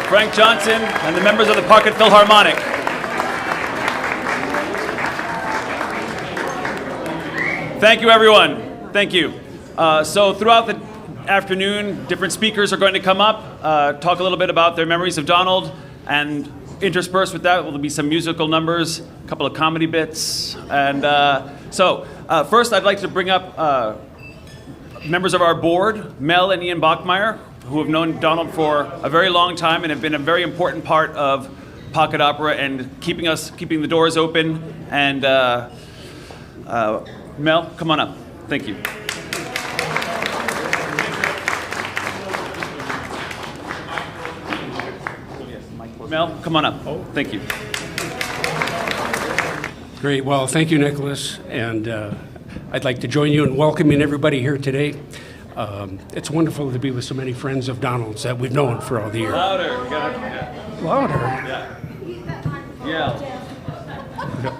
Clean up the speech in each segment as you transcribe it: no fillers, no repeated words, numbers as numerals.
Frank Johnson, and the members of the Pocket Philharmonic. Thank you, everyone. Thank you. So throughout the afternoon, different speakers are going to come up, talk a little bit about their memories of Donald, and interspersed with that will be some musical numbers, a couple of comedy bits. And first I'd like to bring up members of our board, Mel and Ian Bachmeyer, who have known Donald for a very long time and have been a very important part of pocket opera and keeping the doors open. And Mel, come on up. Thank you. Mel, come on up. Oh, thank you. Great. Well, thank you, Nicholas. And I'd like to join you in welcoming everybody here today. It's wonderful to be with so many friends of Donald's that we've known for all the years. Louder. Louder? Yeah. Yell.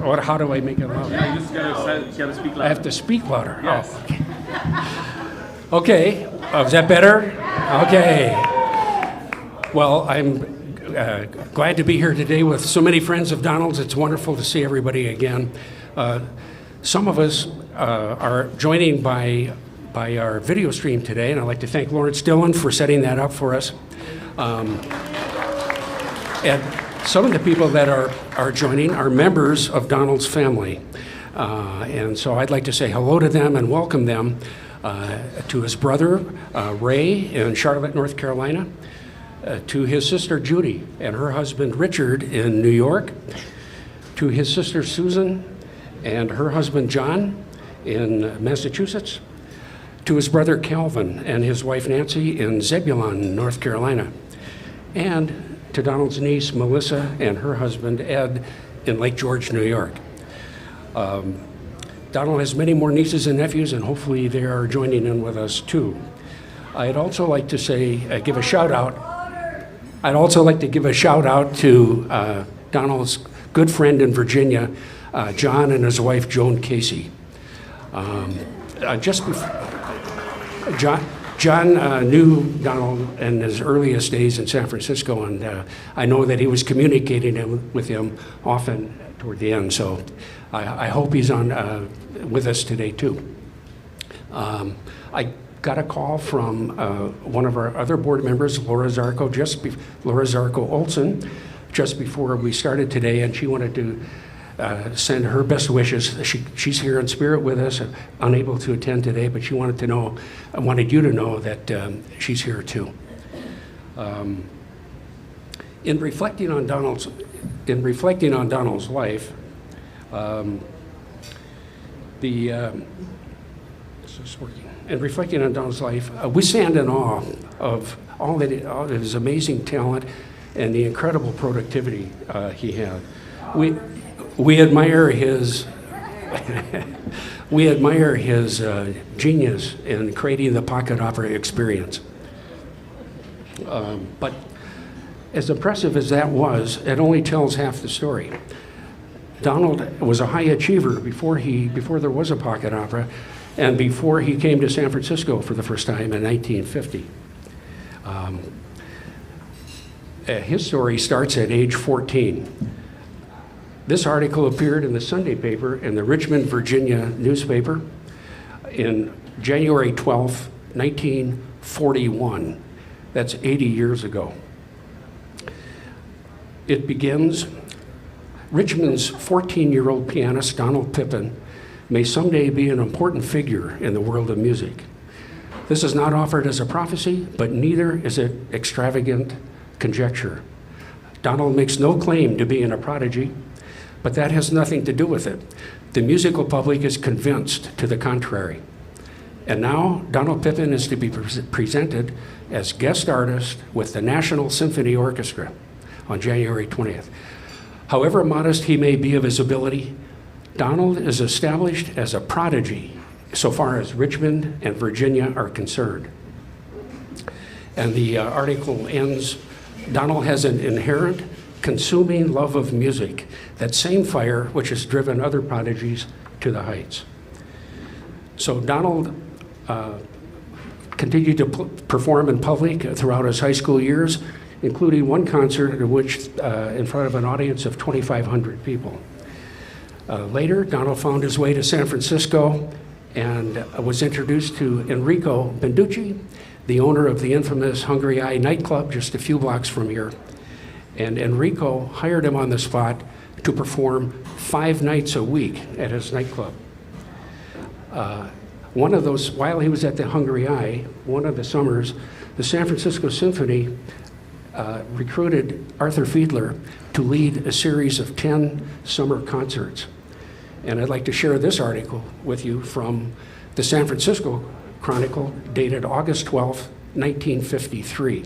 Or how do I make it louder? Yeah, you just gotta speak louder. I have to speak louder. Yes. Oh, okay. Is that better? Okay. Well, I'm glad to be here today with so many friends of Donald's. It's wonderful to see everybody again. Some of us are joining by our video stream today, and I'd like to thank Lawrence Dillon for setting that up for us. And some of the people that are joining are members of Donald's family. And so I'd like to say hello to them and welcome them. to his brother, Ray, in Charlotte, North Carolina, to his sister, Judy, and her husband, Richard, in New York, to his sister, Susan, and her husband, John, in Massachusetts, to his brother, Calvin, and his wife, Nancy, in Zebulon, North Carolina, and to Donald's niece, Melissa, and her husband, Ed, in Lake George, New York. Donald has many more nieces and nephews, and hopefully they are joining in with us too. I'd also like to say, give a shout out. I'd also like to give a shout out to Donald's good friend in Virginia, John, and his wife, Joan Casey. Just before, John knew Donald in his earliest days in San Francisco, and I know that he was communicating with him often toward the end, so I hope he's on with us today too. I got a call from one of our other board members, Laura Zarko Olson, just before we started today, and she wanted to send her best wishes. She's here in spirit with us, unable to attend today, but she wanted you to know that she's here too. In reflecting on Donald's life, in reflecting on Donald's life, we stand in awe of all of his amazing talent and the incredible productivity he had. We admire his genius in creating the pocket opera experience. But as impressive as that was, it only tells half the story. Donald was a high achiever before there was a pocket opera, and before he came to San Francisco for the first time in 1950. His story starts at age 14. This article appeared in the Sunday paper in the Richmond, Virginia newspaper in January 12th, 1941. That's 80 years ago. It begins, Richmond's 14-year-old pianist, Donald Pippin, may someday be an important figure in the world of music. This is not offered as a prophecy, but neither is it extravagant conjecture. Donald makes no claim to being a prodigy, but that has nothing to do with it. The musical public is convinced to the contrary. And now, Donald Pippin is to be presented as guest artist with the National Symphony Orchestra on January 20th. However modest he may be of his ability, Donald is established as a prodigy so far as Richmond and Virginia are concerned. And the article ends, Donald has an inherent, consuming love of music, that same fire which has driven other prodigies to the heights. So Donald continued to perform in public throughout his high school years, including one concert in which in front of an audience of 2,500 people. Later, Donald found his way to San Francisco and was introduced to Enrico Benducci, the owner of the infamous Hungry Eye nightclub just a few blocks from here. And Enrico hired him on the spot to perform 5 nights a week at his nightclub. One of those, while he was at the Hungry Eye, one of the summers, the San Francisco Symphony recruited Arthur Fiedler to lead a series of 10 summer concerts. And I'd like to share this article with you from the San Francisco Chronicle, dated August 12th, 1953.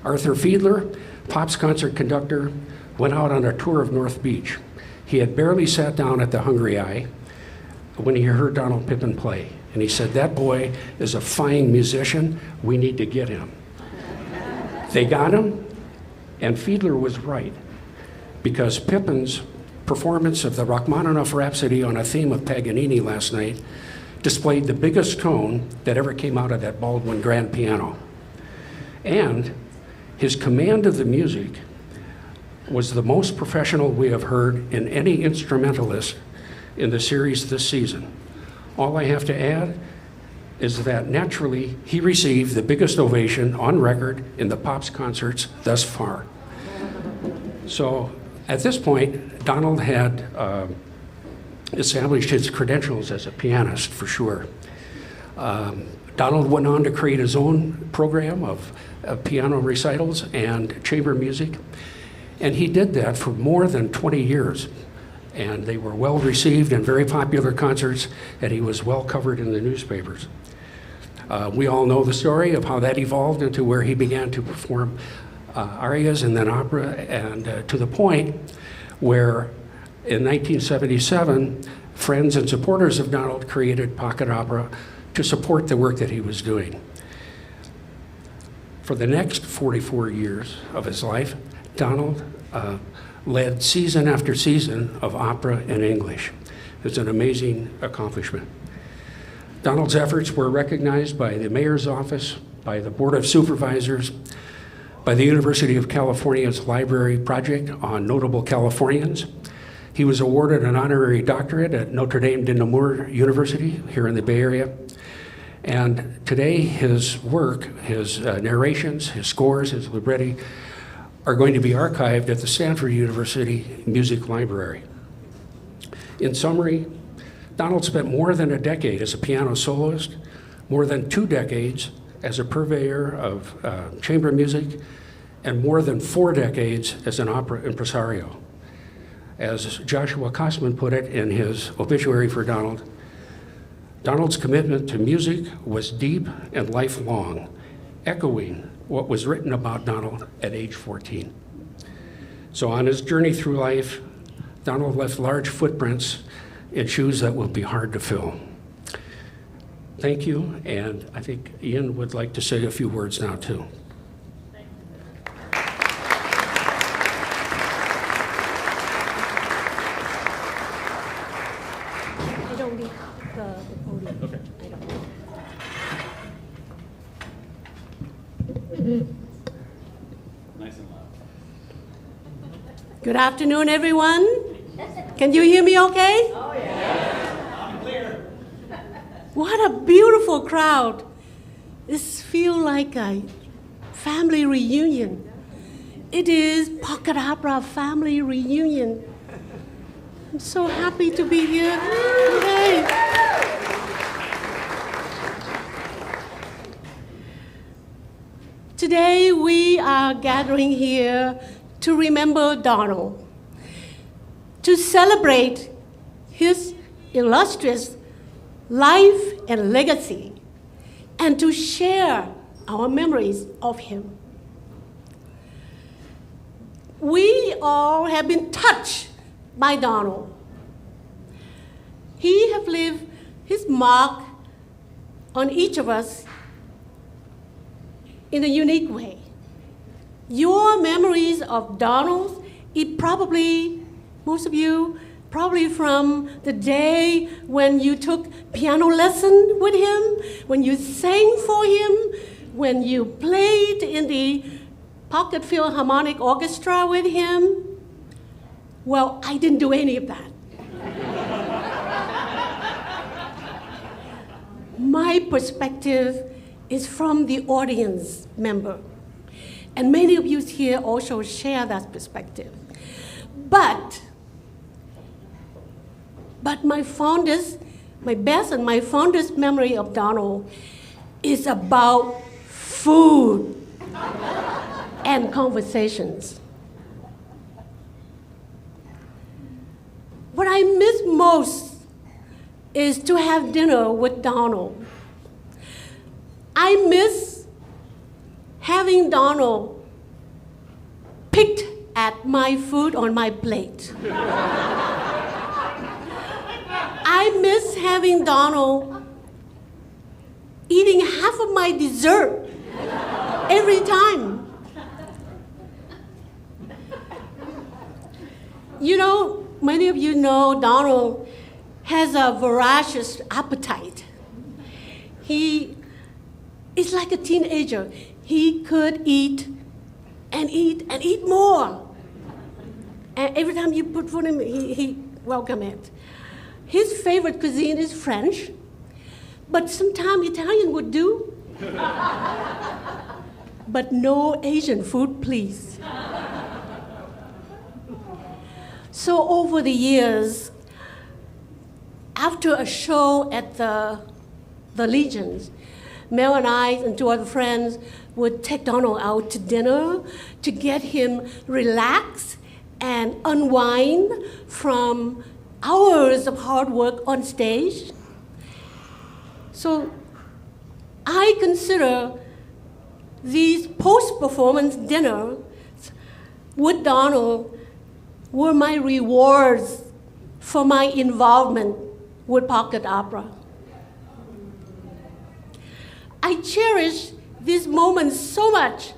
Arthur Fiedler, Pop's concert conductor, went out on a tour of North Beach. He had barely sat down at the Hungry Eye when he heard Donald Pippin play. And he said, "That boy is a fine musician. We need to get him." They got him, and Fiedler was right, because Pippin's performance of the Rachmaninoff Rhapsody on a theme of Paganini last night displayed the biggest tone that ever came out of that Baldwin grand piano. And his command of the music was the most professional we have heard in any instrumentalist in the series this season. All I have to add is that naturally he received the biggest ovation on record in the Pops concerts thus far. So at this point, Donald had established his credentials as a pianist for sure. Donald went on to create his own program of piano recitals and chamber music, and he did that for more than 20 years. And they were well received and very popular concerts, and he was well covered in the newspapers. We all know the story of how that evolved into where he began to perform arias and then opera, and to the point where in 1977, friends and supporters of Donald created pocket opera to support the work that he was doing. For the next 44 years of his life, Donald led season after season of opera in English. It's an amazing accomplishment. Donald's efforts were recognized by the mayor's office, by the Board of Supervisors, by the University of California's Library Project on Notable Californians. He was awarded an honorary doctorate at Notre Dame de Namur University here in the Bay Area. And today his work, his narrations, his scores, his libretti are going to be archived at the Stanford University Music Library. In summary, Donald spent more than a decade as a piano soloist, more than 2 decades as a purveyor of chamber music, and more than 4 decades as an opera impresario. As 𝗵𝗂 𝗃𝗍𝗆 put it in his obituary for Donald, Donald's commitment to music was deep and lifelong, echoing what was written about Donald at age 14. So on his journey through life, Donald left large footprints in shoes that will be hard to fill. Thank you, and I think Ian would like to say a few words now too. I don't need the podium. Okay. I don't. Nice and loud. Good afternoon, everyone. Can you hear me okay? Oh, yeah. I'm clear. What a beautiful crowd. This feels like a family reunion. It is Pocket Opera family reunion. I'm so happy to be here today. Today we are gathering here to remember Donald, to celebrate his illustrious life and legacy, and to share our memories of him. We all have been touched by Donald. He has left his mark on each of us in a unique way. Your memories of Donald, most of you, probably from the day when you took piano lesson with him, when you sang for him, when you played in the Pocket Philharmonic Orchestra with him. Well, I didn't do any of that. My perspective is from the audience member. And many of you here also share that perspective. But my best and my fondest memory of Donald is about food and conversations. What I miss most is to have dinner with Donald. I miss having Donald picked at my food on my plate. I miss having Donald eating half of my dessert every time. You know, many of you know Donald has a voracious appetite. He is like a teenager. He could eat and eat and eat more. And every time you put food in him, he welcomes it. His favorite cuisine is French, but sometimes Italian would do. But no Asian food, please. So over the years, after a show at the the Legions, Mel and I and two other friends would take Donald out to dinner to get him relaxed and unwind from hours of hard work on stage. So I consider these post-performance dinners with Donald were my rewards for my involvement with pocket opera. I cherish these moments so much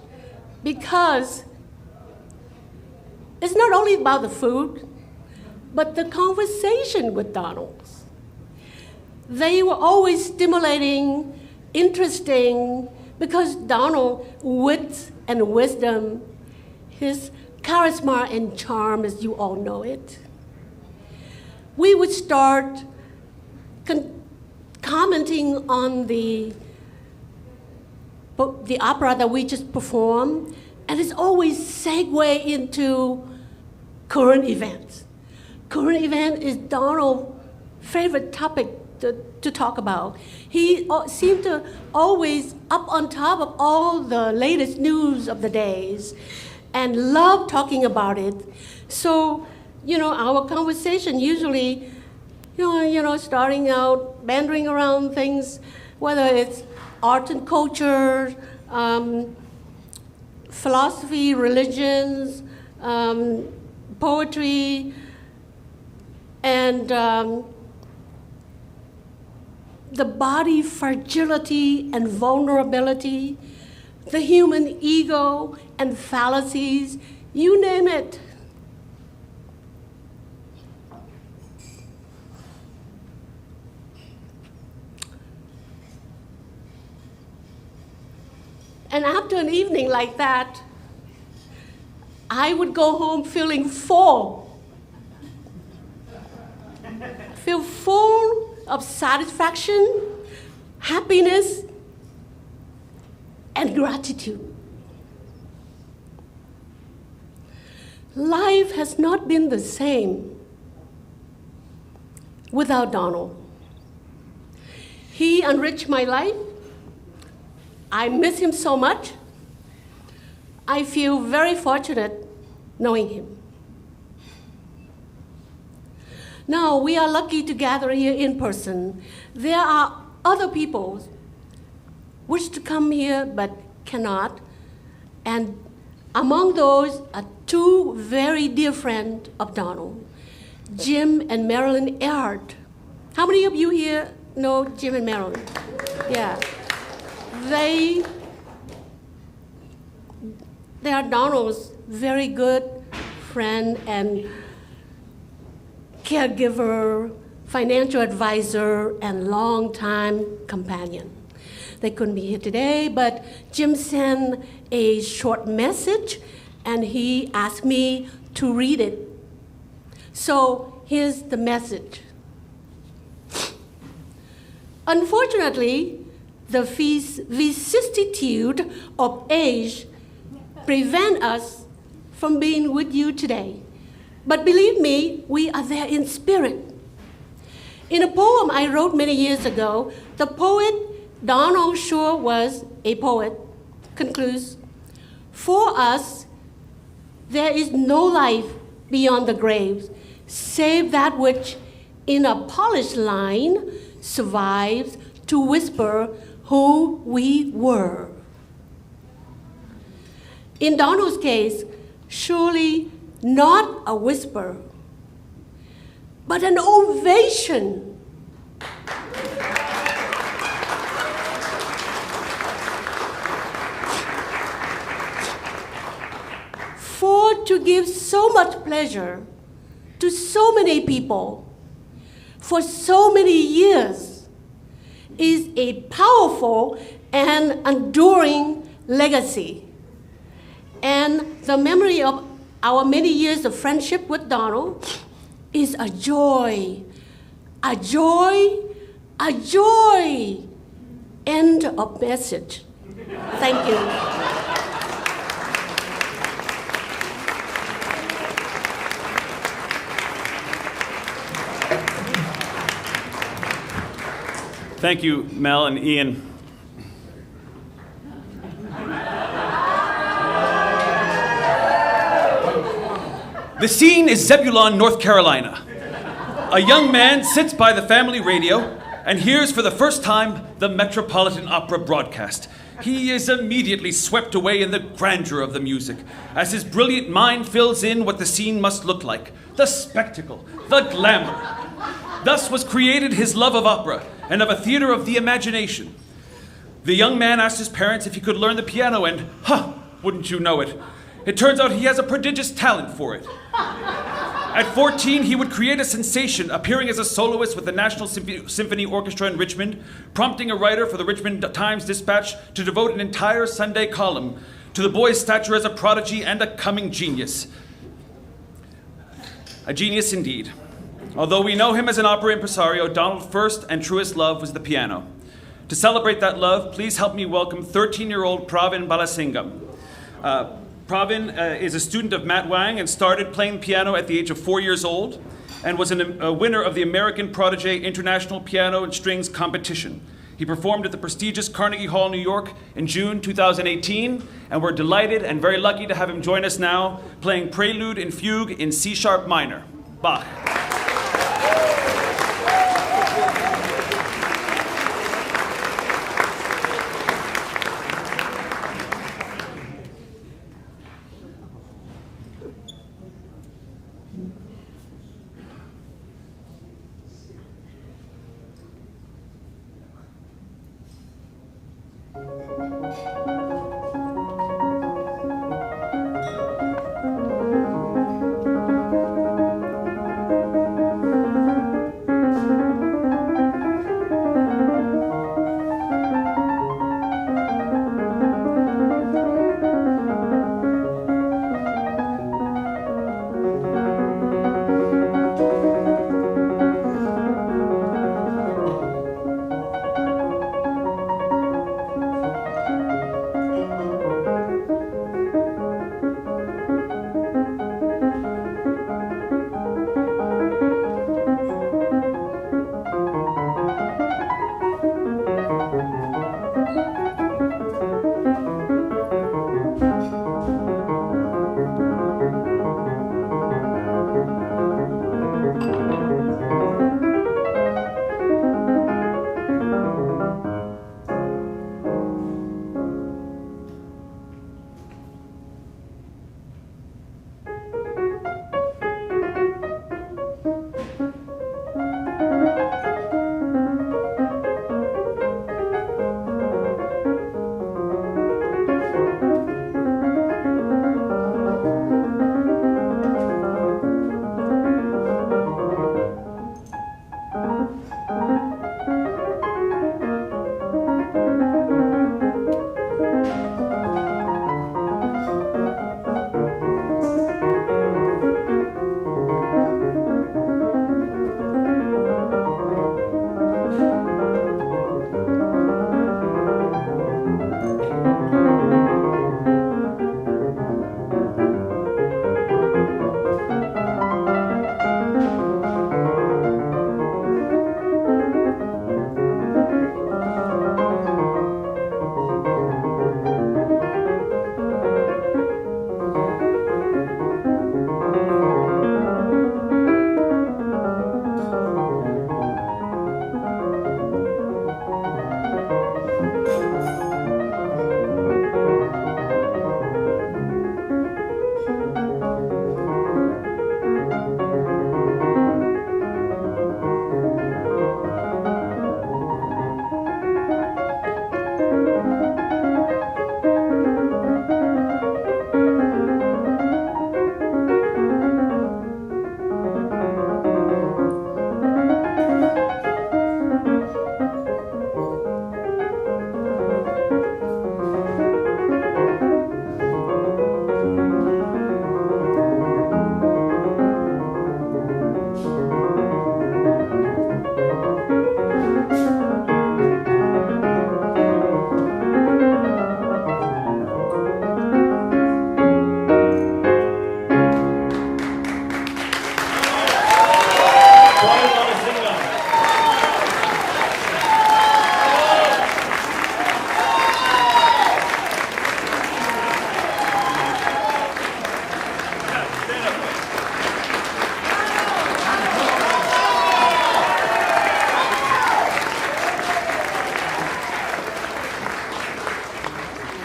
because it's not only about the food, but the conversation with Donald. They were always stimulating, interesting, because Donald, wit and wisdom, his charisma and charm, as you all know it. We would start commenting on the opera that we just performed, and it's always segue into current events. Current event is Donald's favorite topic to talk about. He seemed to always up on top of all the latest news of the days and love talking about it. So, our conversation usually, starting out bantering around things, whether it's art and culture, philosophy, religions, poetry, and the body fragility and vulnerability, the human ego and fallacies, you name it. And after an evening like that, I would go home feeling full. Feel full of satisfaction, happiness, and gratitude. Life has not been the same without Donald. He enriched my life. I miss him so much. I feel very fortunate knowing him. Now, we are lucky to gather here in person. There are other people wish to come here but cannot. And among those are two very dear friends of Donald, Jim and Marilyn Earhart. How many of you here know Jim and Marilyn? Yeah. They are Donald's very good friend and caregiver, financial advisor, and longtime companion. They couldn't be here today, but Jim sent a short message, and he asked me to read it. So here's the message. Unfortunately, the vicissitude of age prevent us from being with you today. But believe me, we are there in spirit. In a poem I wrote many years ago, the poet Donald sure was a poet, concludes, "For us, there is no life beyond the grave, save that which in a polished line survives to whisper who we were." In Donald's case, surely not a whisper, but an ovation. For to give so much pleasure to so many people for so many years is a powerful and enduring legacy. And the memory of our many years of friendship with Donald is a joy, a joy, a joy. End of message. Thank you. Thank you, Mel and Ian. The scene is Zebulon, North Carolina. A young man sits by the family radio and hears for the first time the Metropolitan Opera broadcast. He is immediately swept away in the grandeur of the music as his brilliant mind fills in what the scene must look like, the spectacle, the glamour. Thus was created his love of opera and of a theater of the imagination. The young man asked his parents if he could learn the piano and, wouldn't you know it, it turns out he has a prodigious talent for it. At 14, he would create a sensation, appearing as a soloist with the National Symphony Orchestra in Richmond, prompting a writer for the Richmond Times-Dispatch to devote an entire Sunday column to the boy's stature as a prodigy and a coming genius. A genius indeed. Although we know him as an opera impresario, Donald's first and truest love was the piano. To celebrate that love, please help me welcome 13-year-old Pippin 𝗏𝗏𝗏. Pippin is a student of Matt Wang and started playing piano at the age of 4 years old and was a winner of the American Prodigy International Piano and Strings Competition. He performed at the prestigious Carnegie Hall, New York in June 2018, and we're delighted and very lucky to have him join us now playing Prelude and Fugue in C# minor. Bach.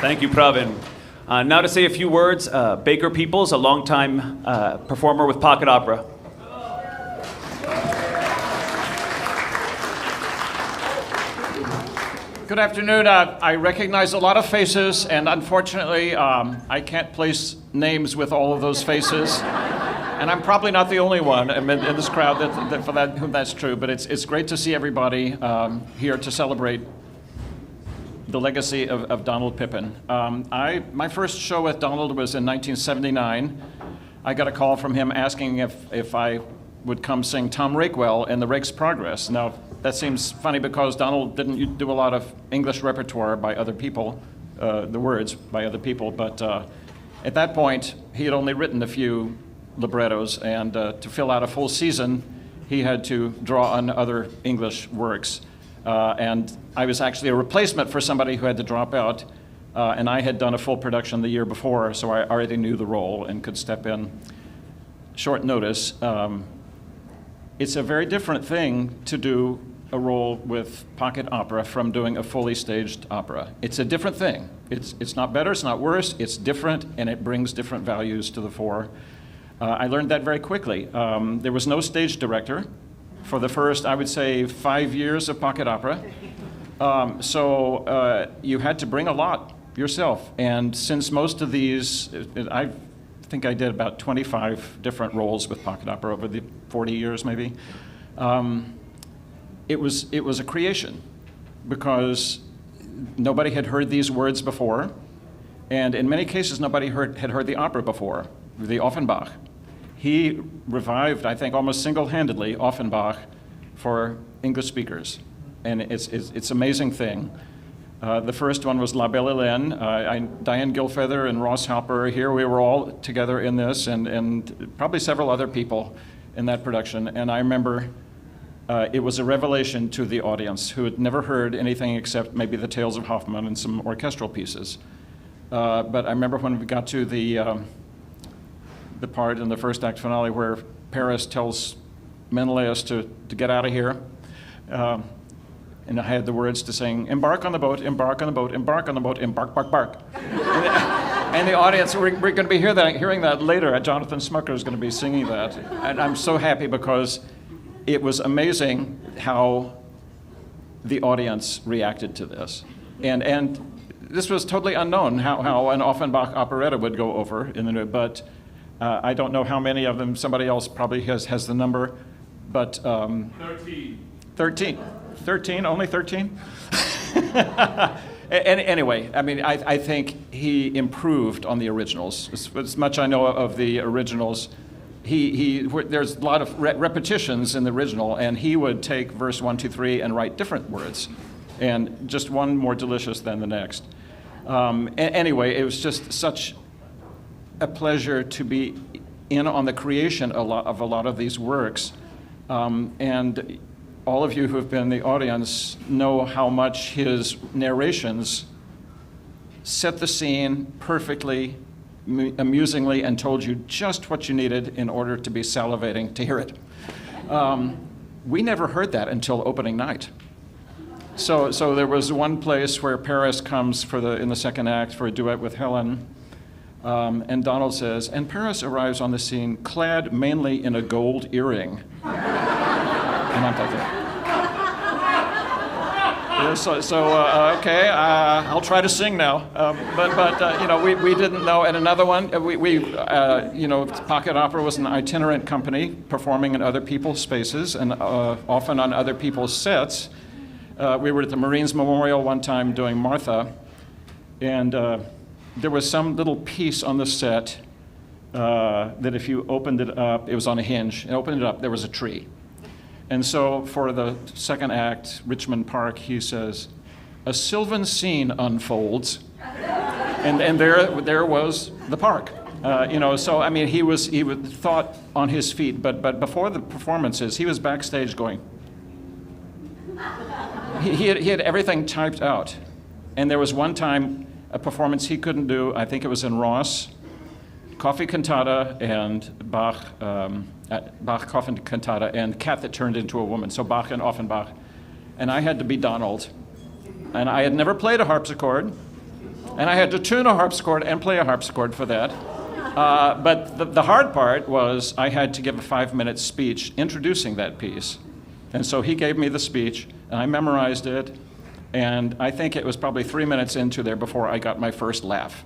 Thank you, Pravin. Now to say a few words, Baker Peoples, a longtime performer with pocket opera. Good afternoon. I recognize a lot of faces, and unfortunately, I can't place names with all of those faces. And I'm probably not the only one in this crowd whom that's true, but it's great to see everybody here to celebrate the legacy of Donald Pippin. My first show with Donald was in 1979. I got a call from him asking if I would come sing Tom Rakewell in The Rake's Progress. Now, that seems funny because Donald didn't do a lot of English repertoire by other people, the words by other people, but at that point, he had only written a few librettos, and to fill out a full season, he had to draw on other English works. And I was actually a replacement for somebody who had to drop out, and I had done a full production the year before, so I already knew the role and could step in short notice. It's a very different thing to do a role with pocket opera from doing a fully staged opera. It's a different thing. It's not better, it's not worse, it's different, and it brings different values to the fore. I learned that very quickly. There was no stage director for the first, I would say, 5 years of pocket opera. So you had to bring a lot yourself. And since most of these, I think I did about 25 different roles with pocket opera over the 40 years maybe. It was a creation because nobody had heard these words before. And in many cases, nobody had heard the opera before, the Offenbach. He revived, I think, almost single-handedly Offenbach for English speakers. And it's an amazing thing. The first one was La Belle Hélène. Diane Gilfeather and Ross Halper are here. We were all together in this, and probably several other people in that production. And I remember it was a revelation to the audience who had never heard anything except maybe the Tales of Hoffmann and some orchestral pieces. But I remember when we got to the part in the first act finale where Paris tells Menelaus to get out of here. And I had the words to sing, embark on the boat, embark on the boat, embark on the boat, embark, bark, bark. And the audience, we're going to be hearing that later. Jonathan Smucker is going to be singing that. And I'm so happy because it was amazing how the audience reacted to this. And this was totally unknown, how an Offenbach operetta would go over in the new, but I don't know how many of them. Somebody else probably has the number, but 13, only 13? Anyway, I mean, I think he improved on the originals. As much I know of the originals, there's a lot of repetitions in the original, and he would take verse 1, 2, 3 and write different words, and just one more delicious than the next. Anyway, it was just such a pleasure to be in on the creation of a lot of these works, and all of you who have been in the audience know how much his narrations set the scene perfectly, amusingly, and told you just what you needed in order to be salivating to hear it. We never heard that until opening night. So there was one place where Paris comes in the second act for a duet with Helen, and Donald says, and Paris arrives on the scene clad mainly in a gold earring. And I'm thinking, okay, I'll try to sing now. But you know, we didn't know. And another one, you know, pocket opera was an itinerant company performing in other people's spaces and often on other people's sets. We were at the Marines Memorial one time doing Martha, and there was some little piece on the set that if you opened it up, it was on a hinge, and opened it up, there was a tree. And so for the second act, Richmond Park, he says, a sylvan scene unfolds, and there was the park. You know, so I mean, he was thought on his feet, but before the performances, he was backstage going. He had everything typed out, and there was one time a performance he couldn't do. I think it was in Ross, Coffee Cantata and Bach. Bach, Coffee Cantata, and Cat That Turned Into a Woman, so Bach and Offenbach. And I had to be Donald. And I had never played a harpsichord, And I had to tune a harpsichord and play a harpsichord for that. But the hard part was I had to give a 5-minute speech introducing that piece. And so he gave me the speech, and I memorized it, and I think it was probably 3 minutes into there before I got my first laugh.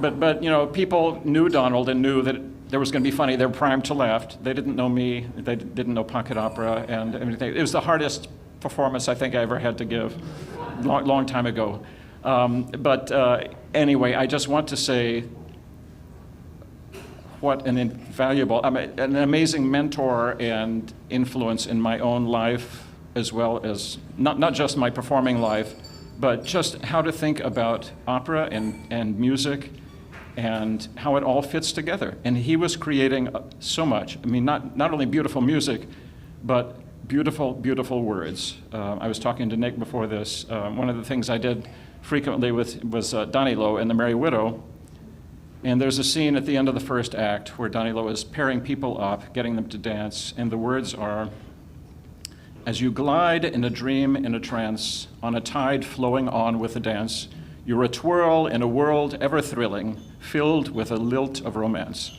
But you know, people knew Donald and knew that there was going to be funny. They were primed to laugh. They didn't know me. They didn't know pocket opera and everything. It was the hardest performance I think I ever had to give, long time ago. Anyway, I just want to say what an invaluable, an amazing mentor and influence in my own life, as well as not just my performing life, but just how to think about opera and music and how it all fits together. And he was creating so much. I mean, not only beautiful music, but beautiful, beautiful words. I was talking to Nick before this. One of the things I did frequently was 𝗗𝗃𝗃 and the Merry Widow. And there's a scene at the end of the first act where 𝗗𝗃𝗃 is pairing people up, getting them to dance, and the words are, "As you glide in a dream, in a trance, on a tide flowing on with a dance, you're a twirl in a world ever thrilling, filled with a lilt of romance.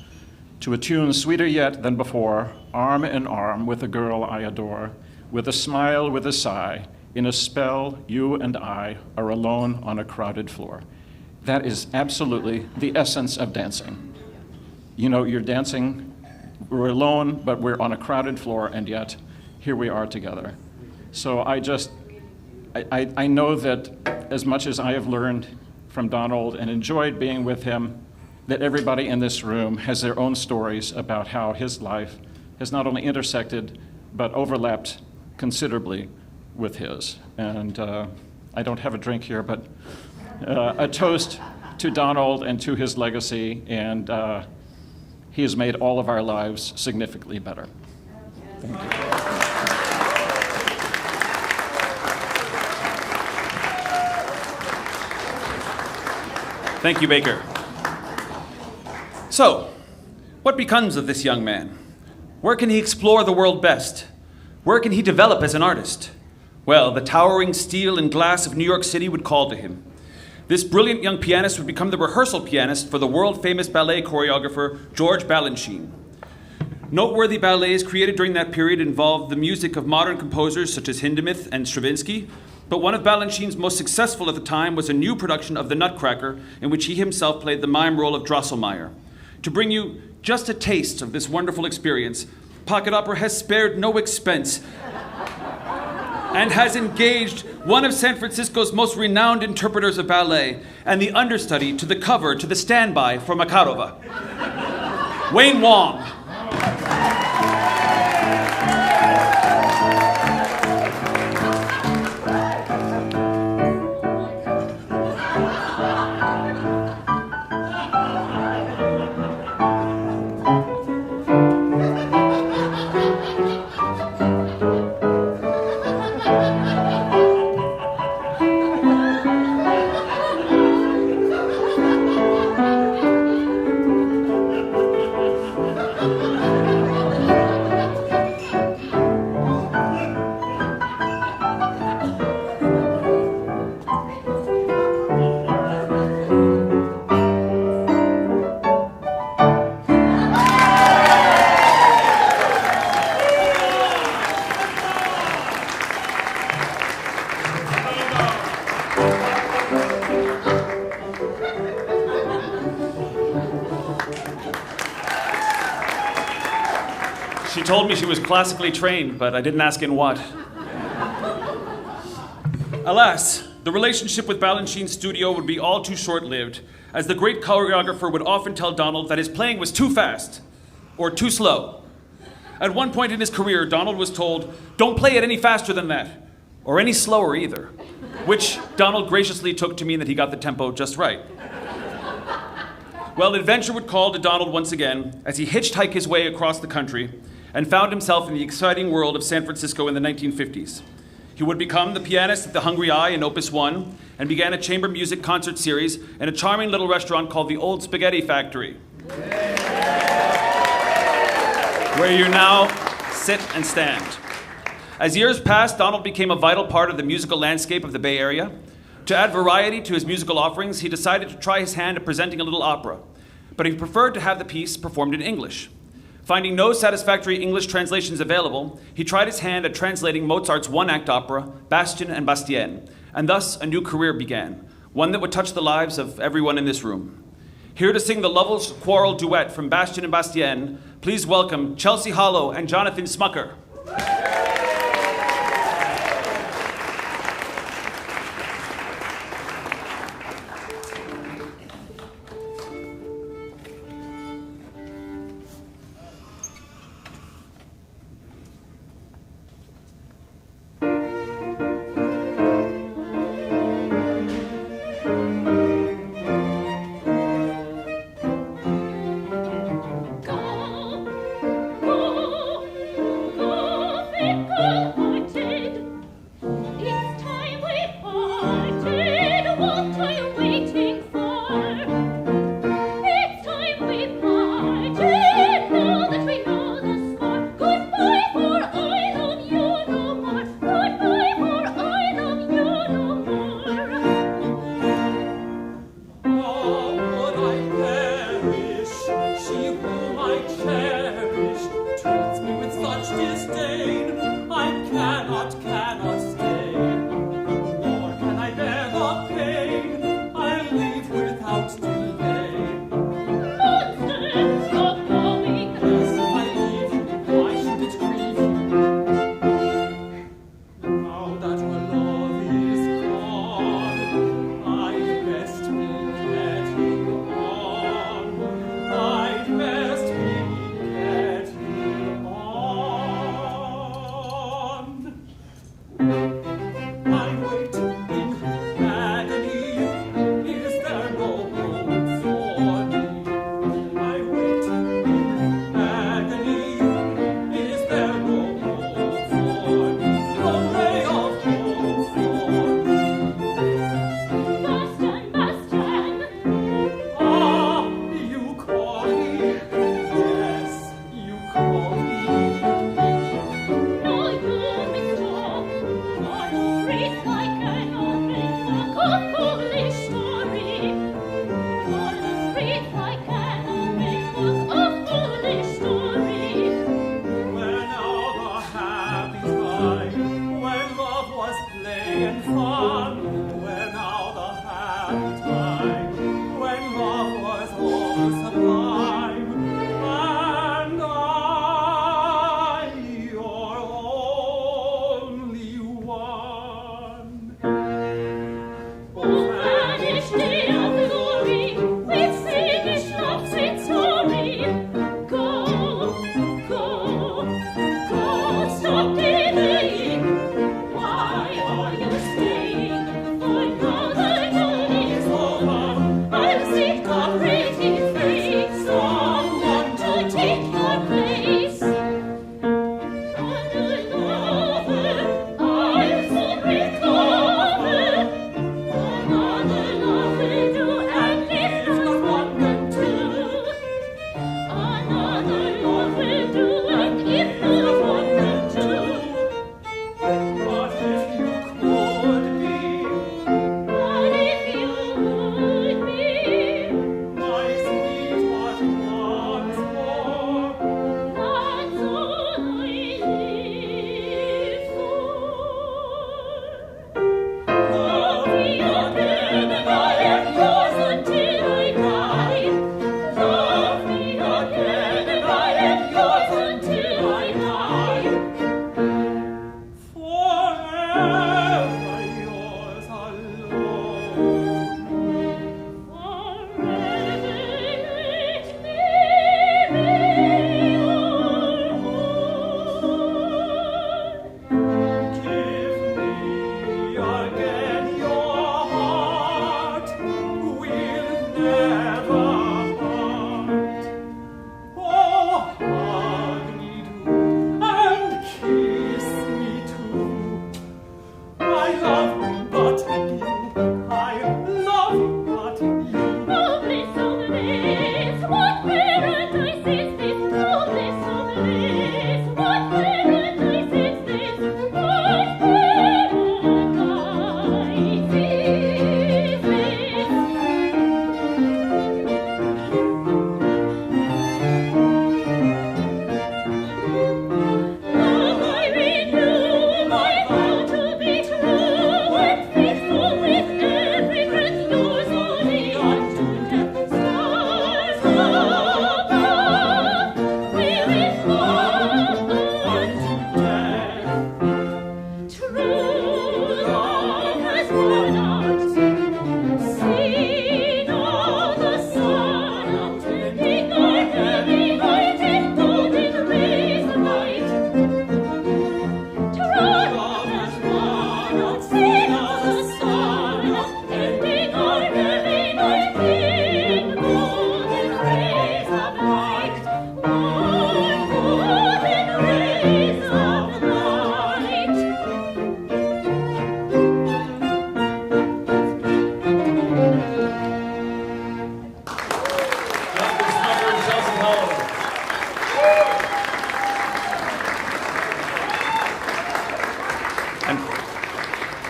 To a tune sweeter yet than before, arm in arm with a girl I adore, with a smile, with a sigh, in a spell, you and I are alone on a crowded floor." That is absolutely the essence of dancing. You know, you're dancing, we're alone, but we're on a crowded floor, and yet here we are together. So I know that as much as I have learned from Donald and enjoyed being with him, that everybody in this room has their own stories about how his life has not only intersected, but overlapped considerably with his. And I don't have a drink here, but a toast to Donald and to his legacy, and he has made all of our lives significantly better. Thank you. Thank you, Baker. So, what becomes of this young man? Where can he explore the world best? Where can he develop as an artist? Well, the towering steel and glass of New York City would call to him. This brilliant young pianist would become the rehearsal pianist for the world-famous ballet choreographer George Balanchine. Noteworthy ballets created during that period involved the music of modern composers such as Hindemith and Stravinsky, but one of Balanchine's most successful at the time was a new production of The Nutcracker, in which he himself played the mime role of 𝗓𝗄𝗎. To bring you just a taste of this wonderful experience, Pocket Opera has spared no expense and has engaged one of San Francisco's most renowned interpreters of ballet and the understudy to the cover to the standby for Makarova, Wayne Wong. She told me she was classically trained, but I didn't ask in what. Alas, the relationship with Balanchine's studio would be all too short-lived, as the great choreographer would often tell Donald that his playing was too fast or too slow. At one point in his career, Donald was told, "Don't play it any faster than that, or any slower either," which Donald graciously took to mean that he got the tempo just right. Well, adventure would call to Donald once again as he hitchhiked his way across the country and found himself in the exciting world of San Francisco in the 1950s. He would become the pianist at the Hungry Eye in Opus 1 and began a chamber music concert series in a charming little restaurant called the Old Spaghetti Factory, where you now sit and stand. As years passed, Donald became a vital part of the musical landscape of the Bay Area. To add variety to his musical offerings, he decided to try his hand at presenting a little opera, but he preferred to have the piece performed in English. Finding no satisfactory English translations available, he tried his hand at translating Mozart's one-act opera, Bastien and Bastienne, and thus a new career began, one that would touch the lives of everyone in this room. Here to sing the Lovers' Quarrel duet from Bastien and Bastienne, please welcome 𝗚cieះ𝗹𝗆 and Jonathan Smucker. Cannot stay, nor can I bear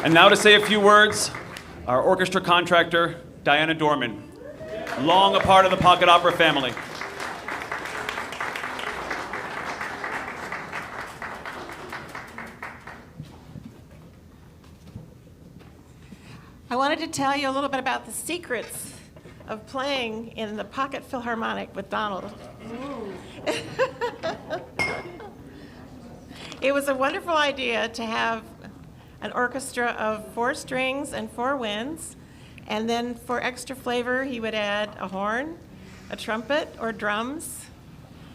And now to say a few words, our orchestra contractor, Diana Dorman, long a part of the pocket opera family. I wanted to tell you a little bit about the secrets of playing in the Pocket Philharmonic with Donald. It was a wonderful idea to have an orchestra of 4 strings and 4 winds, and then for extra flavor, he would add a horn, a trumpet, or drums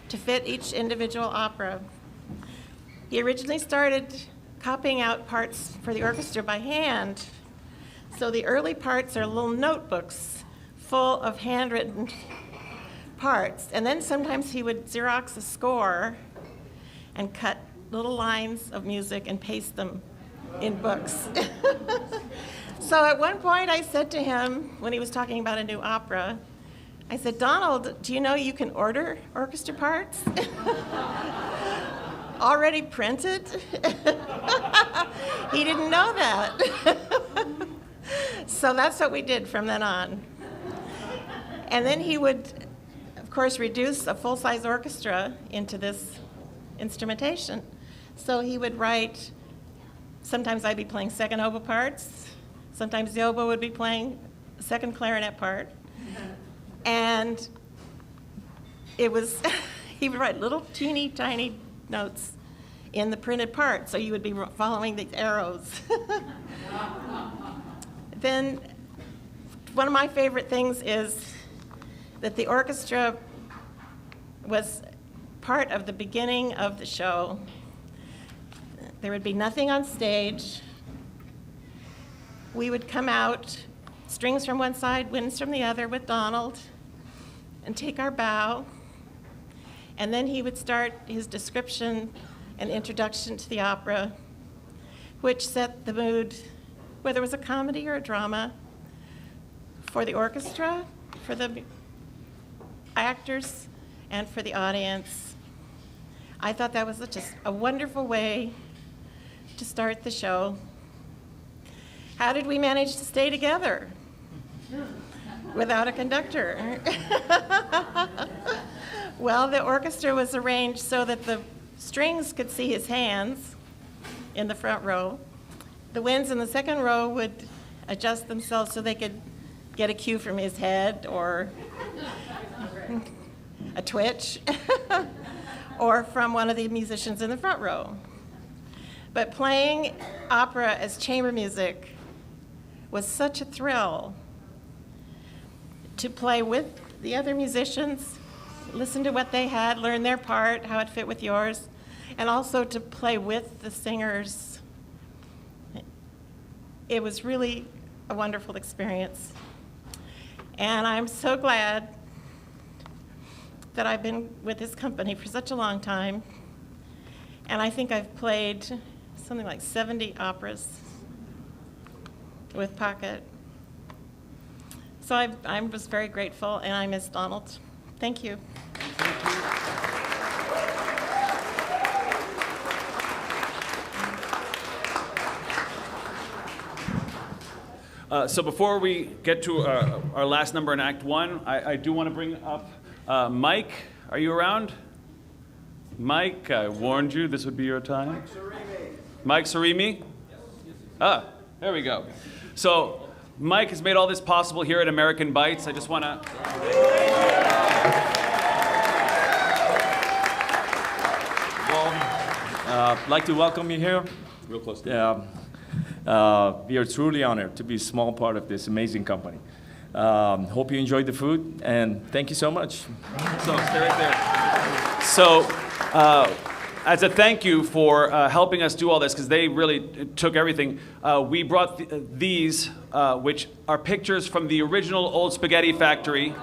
to fit each individual opera. He originally started copying out parts for the orchestra by hand, so the early parts are little notebooks full of handwritten parts, and then sometimes he would Xerox a score and cut little lines of music and paste them in books. So at one point I said to him, when he was talking about a new opera, I said, "Donald, do you know you can order orchestra parts already printed?" He didn't know that. So that's what we did from then on. And then he would, of course, reduce a full-size orchestra into this instrumentation. So he would write, sometimes I'd be playing second oboe parts, sometimes the oboe would be playing a second clarinet part. And it was, he would write little teeny tiny notes in the printed part, so you would be following the arrows. Then one of my favorite things is that the orchestra was part of the beginning of the show. There would be nothing on stage. We would come out, strings from one side, winds from the other with Donald, and take our bow. And then he would start his description and introduction to the opera, which set the mood, whether it was a comedy or a drama, for the orchestra, for the actors, and for the audience. I thought that was just a wonderful way to start the show. How did we manage to stay together without a conductor? Well, the orchestra was arranged so that the strings could see his hands in the front row. The winds in the second row would adjust themselves so they could get a cue from his head or a twitch or from one of the musicians in the front row. But playing opera as chamber music was such a thrill. To play with the other musicians, listen to what they had, learn their part, how it fit with yours, and also to play with the singers. It was really a wonderful experience. And I'm so glad that I've been with this company for such a long time. And I think I've played something like 70 operas with Pocket. So I was very grateful, and I miss Donald. Thank you. So before we get to our last number in Act 1, I do want to bring up Mike. Are you around? Mike, I warned you this would be your time. Mike Sarimi? Ah, there we go. So Mike has made all this possible here at American Bites. I just want to... Well, I'd like to welcome you here. Real close. We are truly honored to be a small part of this amazing company. Hope you enjoyed the food, and thank you so much. So stay right there. So, as a thank you for helping us do all this, because they really took everything, we brought these, which are pictures from the original Old Spaghetti Factory,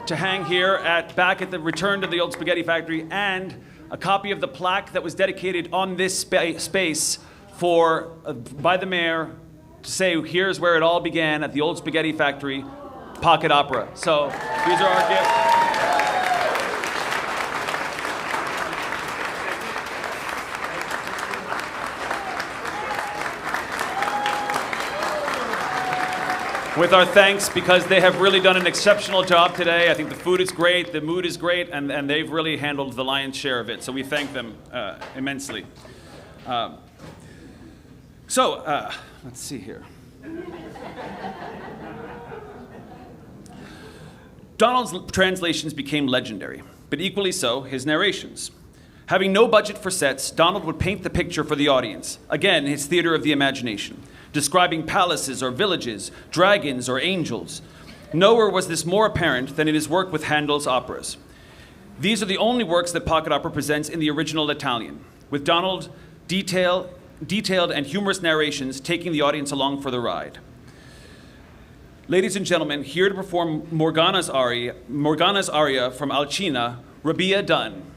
to hang here back at the return to the Old Spaghetti Factory, and a copy of the plaque that was dedicated on this space by the mayor to say, here's where it all began at the Old Spaghetti Factory Pocket Opera. So these are our gifts. With our thanks, because they have really done an exceptional job today. I think the food is great, the mood is great, and they've really handled the lion's share of it. So we thank them immensely. Let's see here. Donald's translations became legendary, but equally so his narrations. Having no budget for sets, Donald would paint the picture for the audience, again, his theater of the imagination, describing palaces or villages, dragons or angels. Nowhere was this more apparent than in his work with Handel's operas. These are the only works that Pocket Opera presents in the original Italian, with Donald detailed and humorous narrations taking the audience along for the ride. Ladies and gentlemen, here to perform Morgana's aria from Alcina, Rabia Dunn.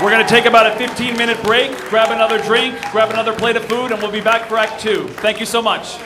We're going to take about a 15-minute break, grab another drink, grab another plate of food, and we'll be back for Act 2. Thank you so much.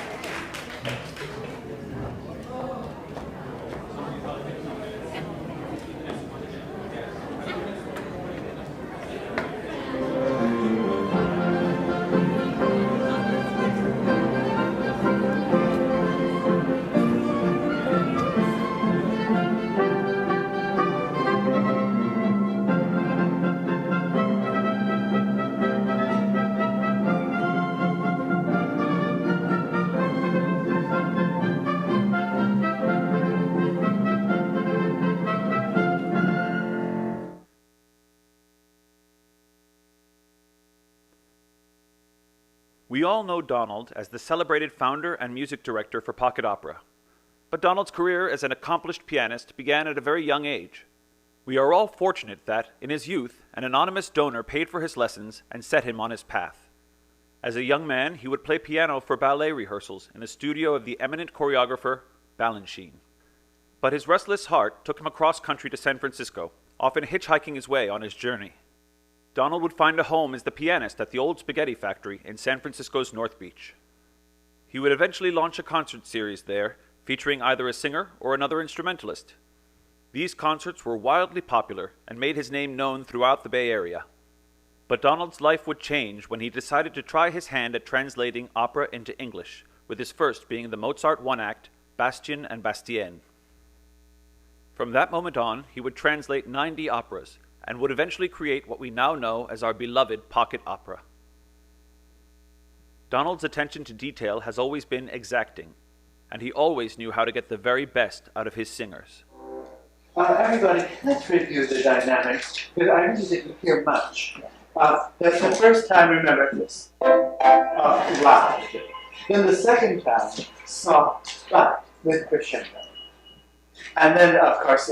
We all know Donald as the celebrated founder and music director for pocket opera. But Donald's career as an accomplished pianist began at a very young age. We are all fortunate that, in his youth, an anonymous donor paid for his lessons and set him on his path. As a young man, he would play piano for ballet rehearsals in the studio of the eminent choreographer 𝗏𝗏. But his restless heart took him across country to San Francisco, often hitchhiking his way on his journey. Donald would find a home as the pianist at the old spaghetti factory in San Francisco's North Beach. He would eventually launch a concert series there, featuring either a singer or another instrumentalist. These concerts were wildly popular and made his name known throughout the Bay Area. But Donald's life would change when he decided to try his hand at translating opera into English, with his first being the Mozart one-act, Bastien and Bastienne. From that moment on, he would translate 90 operas, and would eventually create what we now know as our beloved pocket opera. Donald's attention to detail has always been exacting, and he always knew how to get the very best out of his singers. Everybody, let's review the dynamics, because I really didn't hear much. The first time, remember this, loud. Then the second time, soft, but with crescendo. And then, of course,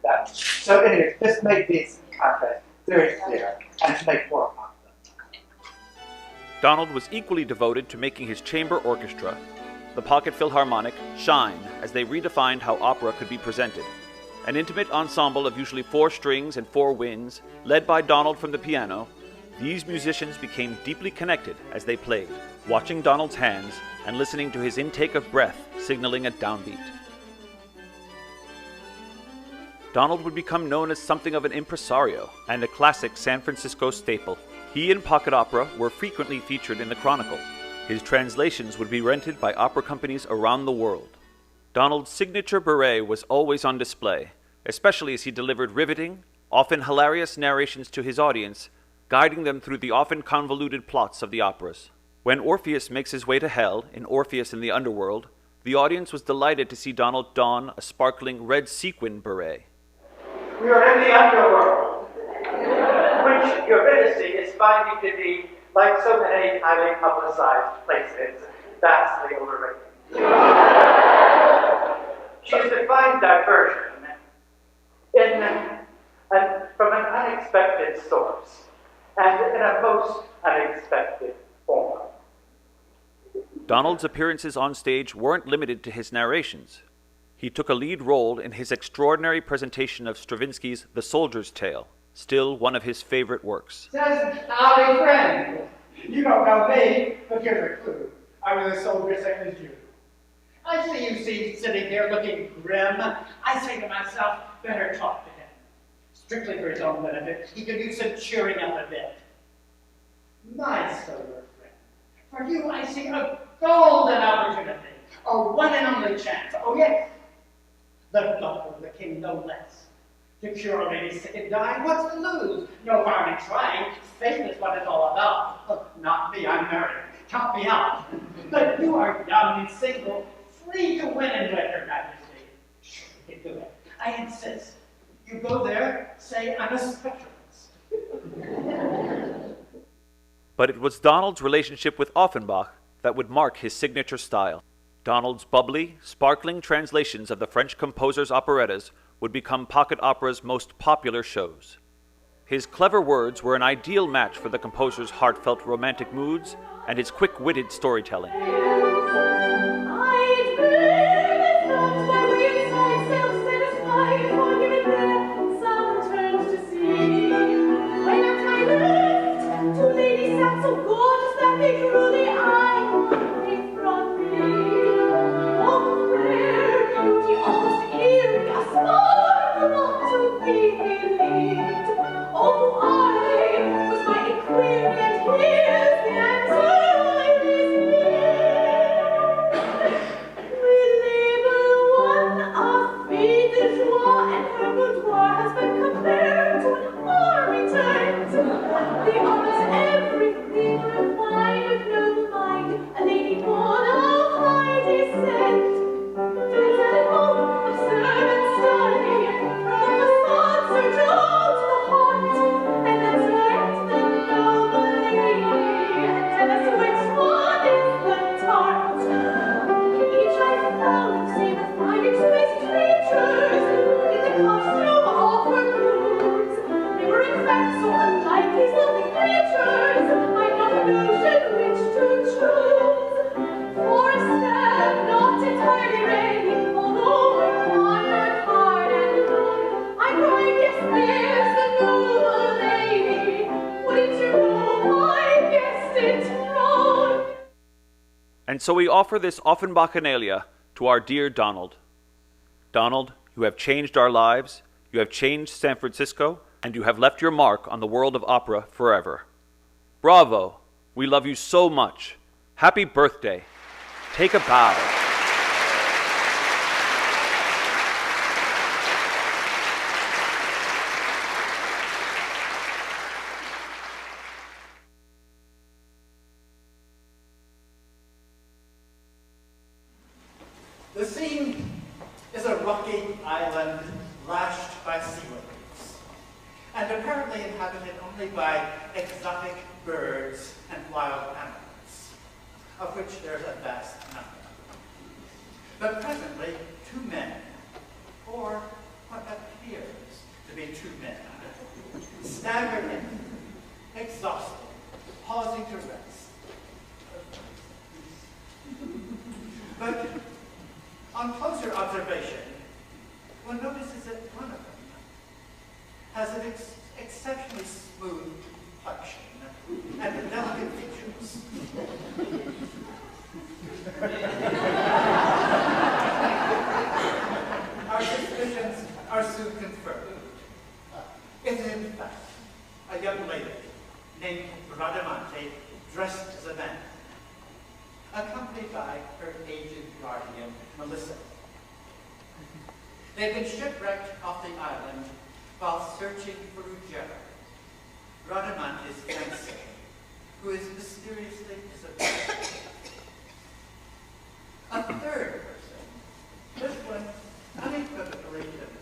that. So anyway, just make these concepts very clear and make more of them. Donald was equally devoted to making his chamber orchestra, the Pocket Philharmonic, shine as they redefined how opera could be presented. An intimate ensemble of usually 4 strings and 4 winds, led by Donald from the piano, these musicians became deeply connected as they played, watching Donald's hands and listening to his intake of breath signaling a downbeat. Donald would become known as something of an impresario and a classic San Francisco staple. He and pocket opera were frequently featured in the Chronicle. His translations would be rented by opera companies around the world. Donald's signature beret was always on display, especially as he delivered riveting, often hilarious narrations to his audience, guiding them through the often convoluted plots of the operas. When Orpheus makes his way to hell in Orpheus in the Underworld, the audience was delighted to see Donald don a sparkling red sequin beret. We are in the underworld, which Eurydice is finding to be, like so many highly publicized places, vastly overrated. She has defined diversion from an unexpected source and in a most unexpected form. Donald's appearances on stage weren't limited to his narrations. He took a lead role in his extraordinary presentation of Stravinsky's The Soldier's Tale, still one of his favorite works. Says, howdy friend. You don't know me, but here's a clue. I was a soldier same as you. I see you sitting there looking grim. I say to myself, better talk to him. Strictly for his own benefit, he could use some cheering up a bit. My soldier friend, for you I see a golden opportunity, a one and only chance. Oh yes, the daughter of the king no less. To cure a lady sick and dying, what's to lose? No harm in trying. Faith is what it's all about. Oh, not me, I'm married. Count me out. But you are young and single, free to win and wed her majesty. Sure, you can do it. I insist. You go there, say I'm a spectralist. But it was Donald's relationship with Offenbach that would mark his signature style. Donald's bubbly, sparkling translations of the French composer's operettas would become pocket opera's most popular shows. His clever words were an ideal match for the composer's heartfelt romantic moods and his quick-witted storytelling. And so we offer this 𝗏𝗏 to our dear Donald. Donald, you have changed our lives, you have changed San Francisco, and you have left your mark on the world of opera forever. Bravo! We love you so much. Happy birthday. Take a bow. The scene is a rocky island lashed by sea waves, and apparently inhabited only by exotic birds and wild animals, of which there's a vast number. But presently, two men, or what appears to be two men, stagger in, exhausted, pausing to rest. But on closer observation, one notices that one of them has an exceptionally smooth complexion and delicate features. Our suspicions are soon confirmed. It is in fact a young lady named 𝗏𝗏 dressed as a man, accompanied by her aged guardian, Melissa. They've been shipwrecked off the island while searching for 𝗏𝗏's fiancé, who is mysteriously disappeared. A third person, this one unequivocally human,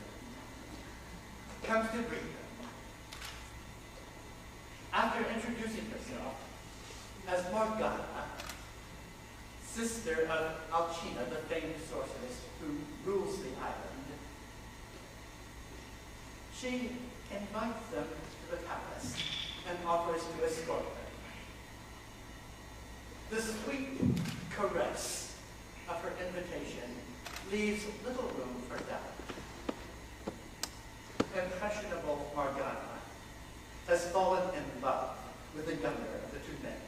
comes to greet them. After introducing herself as 𝗏𝗏, sister of 𝗏𝗏, the famed sorceress who rules the island, she invites them to the palace and offers to escort them. The sweet caress of her invitation leaves little room for doubt. Impressionable 𝗏𝗏 has fallen in love with the younger of the two men.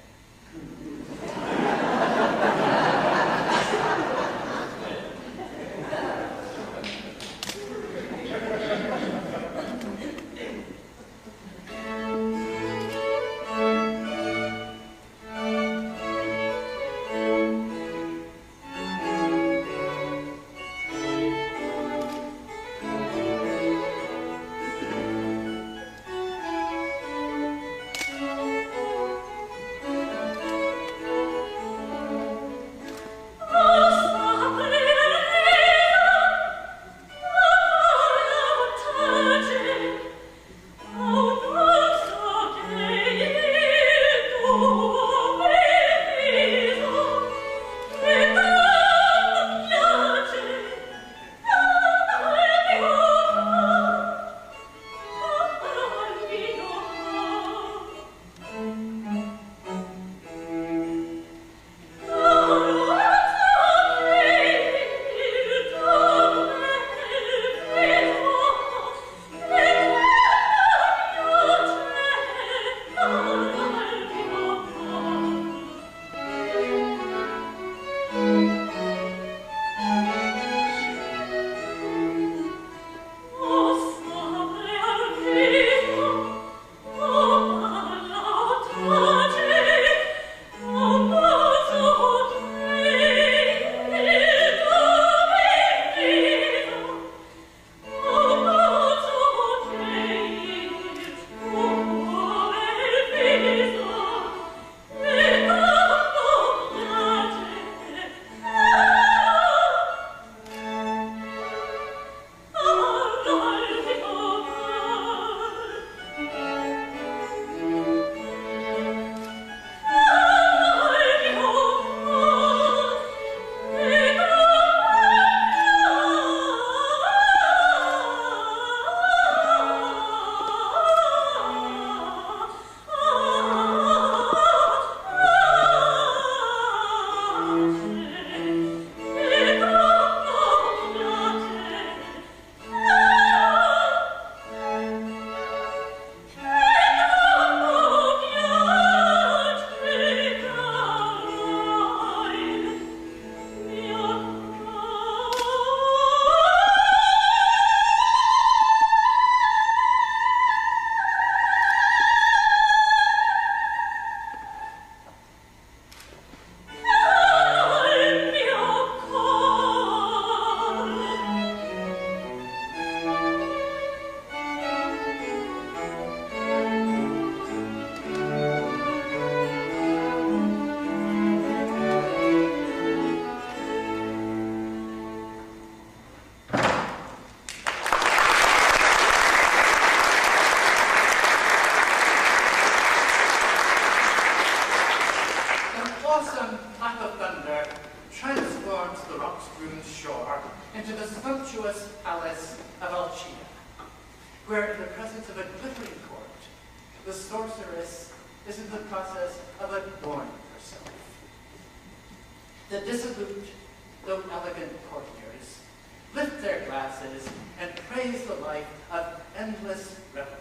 awesome clap of thunder transforms the rock-strewn shore into the sumptuous palace of 𝗚cie, where in the presence of a glittering court, the sorceress is in the process of adorning herself. The dissolute, though elegant courtiers lift their glasses and praise the life of endless revelry.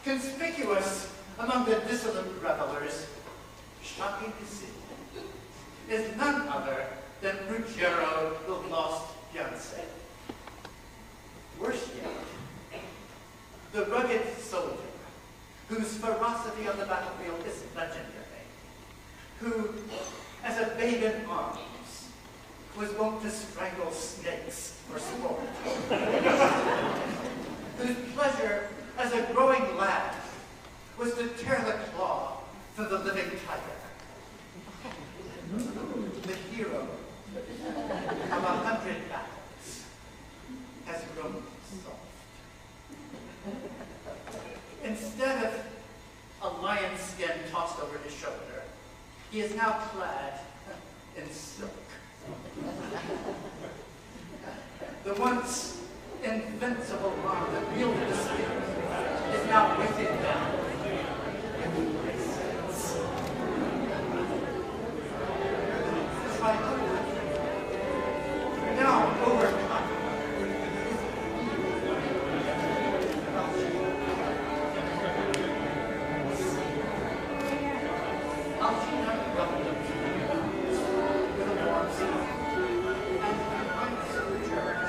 Conspicuous among the dissolute revelers, 𝗚cie his𝗹𝗹𝗆 is none other than Ruggiero, the lost 𝗚cie. Worse yet, the rugged soldier, whose ferocity on the battlefield is legendary, who, as a babe in arms, was wont to strangle snakes for sport, whose pleasure as a growing lad was to tear the claw from the living tiger. The hero of 100 battles has grown soft. Instead of a lion skin tossed over his shoulder, he is now clad in silk. The once invincible arm that wielded the spear is now weighted down in bracelets. Now overcome, 𝗚cie welcomed with a warm smile and invites Ruggiero.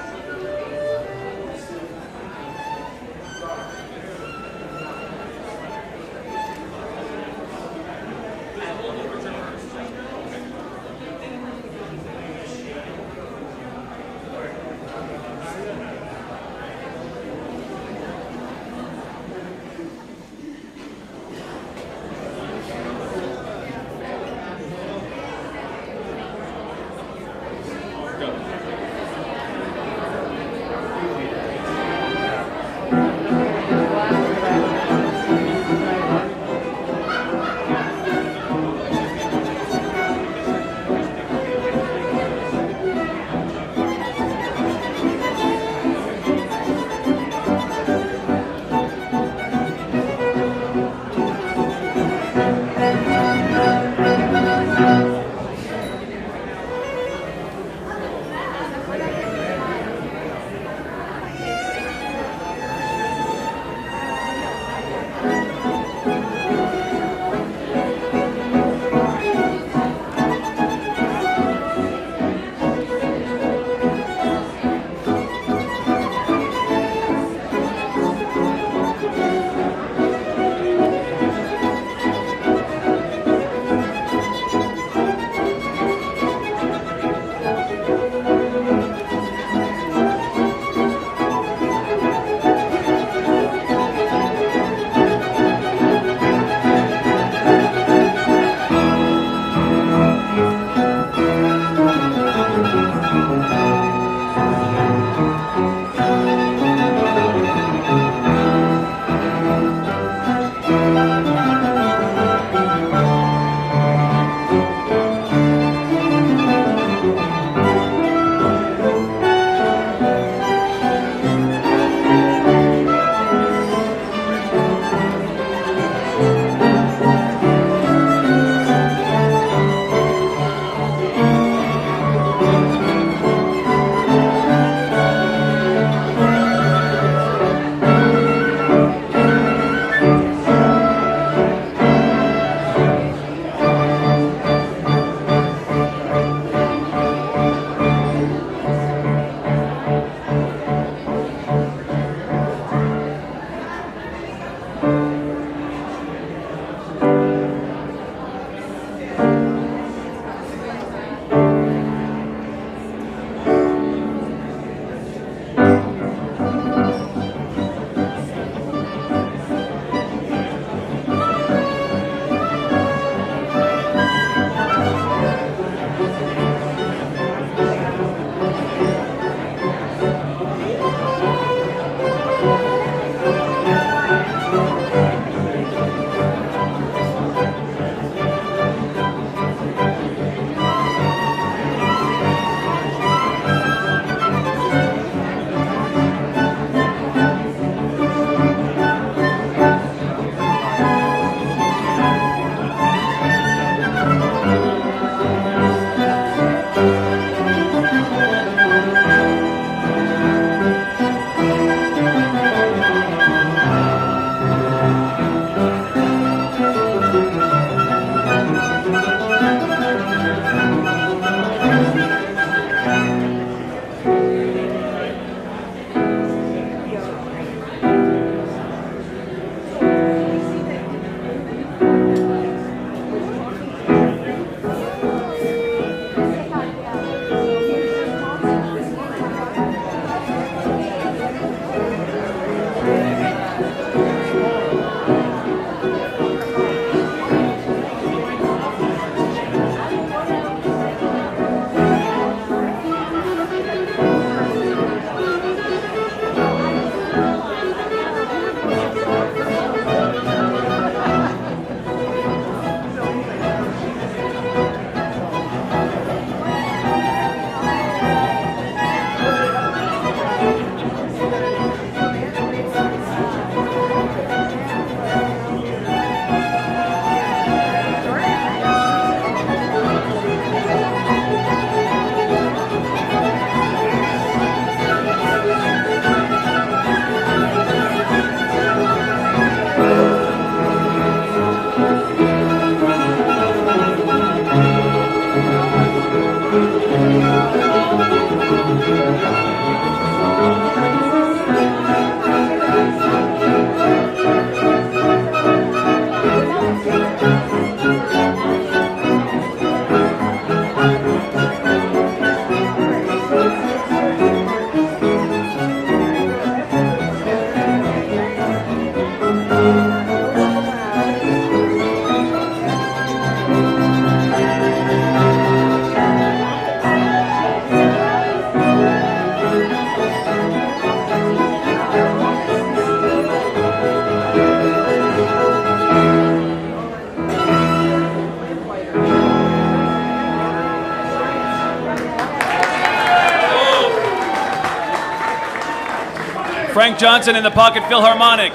Frank Johnson and the Pocket Philharmonic.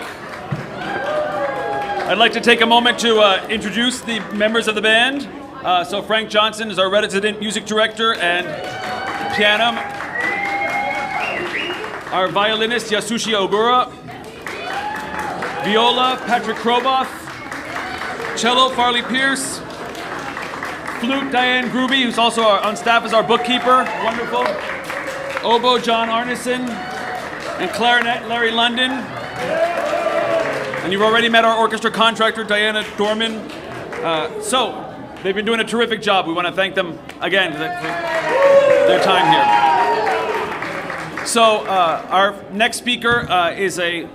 I'd like to take a moment to introduce the members of the band. So Frank Johnson is our resident music director and piano. Our violinist, 𝗗ecieះ𝗹𝗶𝗽𝗍𝗆. Viola, Patrick Kroboff. Cello, Farley Pierce. Flute, Diane Gruby, who's also on staff as our bookkeeper. Wonderful. Oboe, John Arneson. And clarinet, Larry London. And you've already met our orchestra contractor, Diana Dorman. So, they've been doing a terrific job. We want to thank them again for their time here. So, our next speaker is a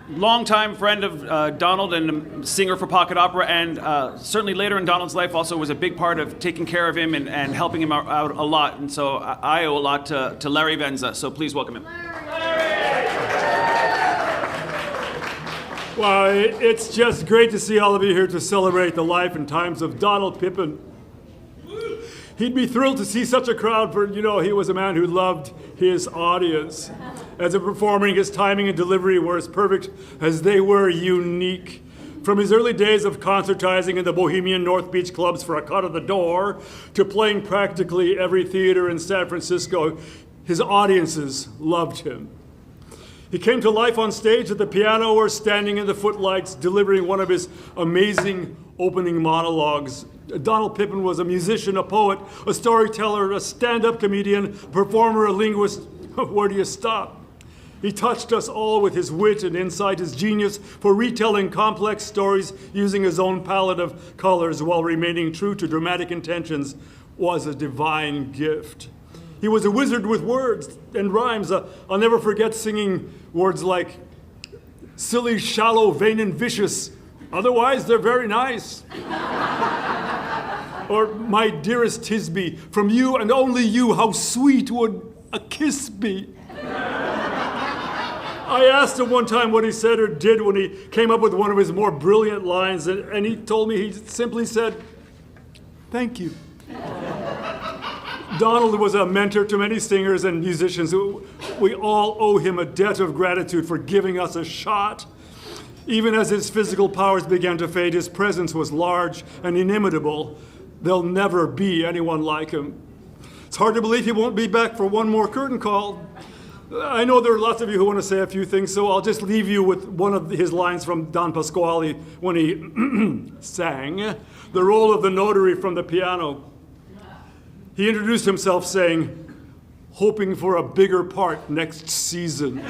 longtime friend of Donald and a singer for pocket opera, and certainly later in Donald's life also was a big part of taking care of him and helping him out a lot. And so I owe a lot to Larry Venza. So please welcome him. Well, it's just great to see all of you here to celebrate the life and times of Donald Pippin. He'd be thrilled to see such a crowd, for, you know, he was a man who loved his audience. As a performer, his timing and delivery were as perfect as they were unique. From his early days of concertizing in the Bohemian North Beach clubs for a cut of the door, to playing practically every theater in San Francisco, his audiences loved him. He came to life on stage at the piano or standing in the footlights, delivering one of his amazing opening monologues. Donald Pippin was a musician, a poet, a storyteller, a stand-up comedian, performer, a linguist. Where do you stop? He touched us all with his wit and insight, his genius for retelling complex stories using his own palette of colors while remaining true to dramatic intentions was a divine gift. He was a wizard with words and rhymes. I'll never forget singing words like silly, shallow, vain, and vicious. Otherwise, they're very nice. Or my dearest Thisbe, from you and only you, how sweet would a kiss be? I asked him one time what he said or did when he came up with one of his more brilliant lines, and he told me he simply said, "Thank you." Donald was a mentor to many singers and musicians. We all owe him a debt of gratitude for giving us a shot. Even as his physical powers began to fade, his presence was large and inimitable. There'll never be anyone like him. It's hard to believe he won't be back for one more curtain call. I know there are lots of you who want to say a few things, so I'll just leave you with one of his lines from Don Pasquale when he sang the role of the notary from the piano. He introduced himself saying, "Hoping for a bigger part next season."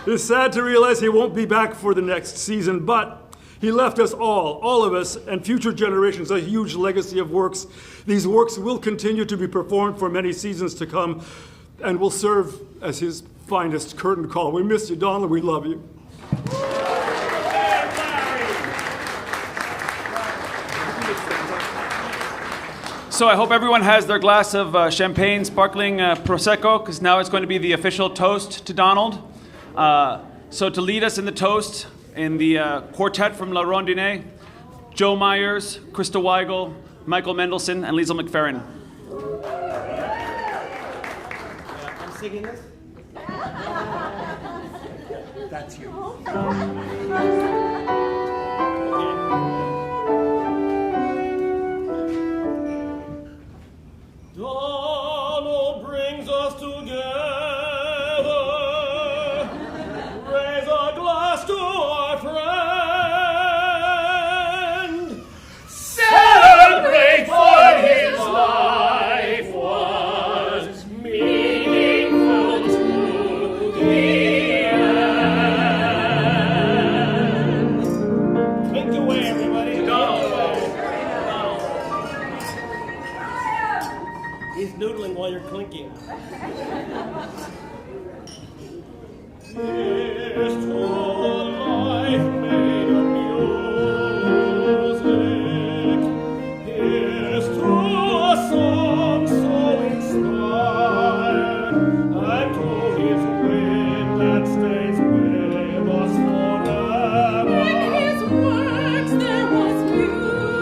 It's sad to realize he won't be back for the next season, but he left us all of us, and future generations, a huge legacy of works. These works will continue to be performed for many seasons to come and will serve as his finest curtain call. We miss you, Donald. We love you. So I hope everyone has their glass of champagne, sparkling Prosecco, because now it's going to be the official toast to Donald. So to lead us in the toast, in the quartet from La Rondine, Joe Myers, Krista Weigel, Michael Mendelson, and Liesl McFerrin. I'm singing this? That's you. Donald brings us together. Raise a glass to our friend. Celebrate for his life was meaningful to the end. Clink away, everybody. Donald. He's noodling while you're clinking. Here's to a life made of music. Here's to a song so inspired, and to his wind that stays with us forever. In his works there was music.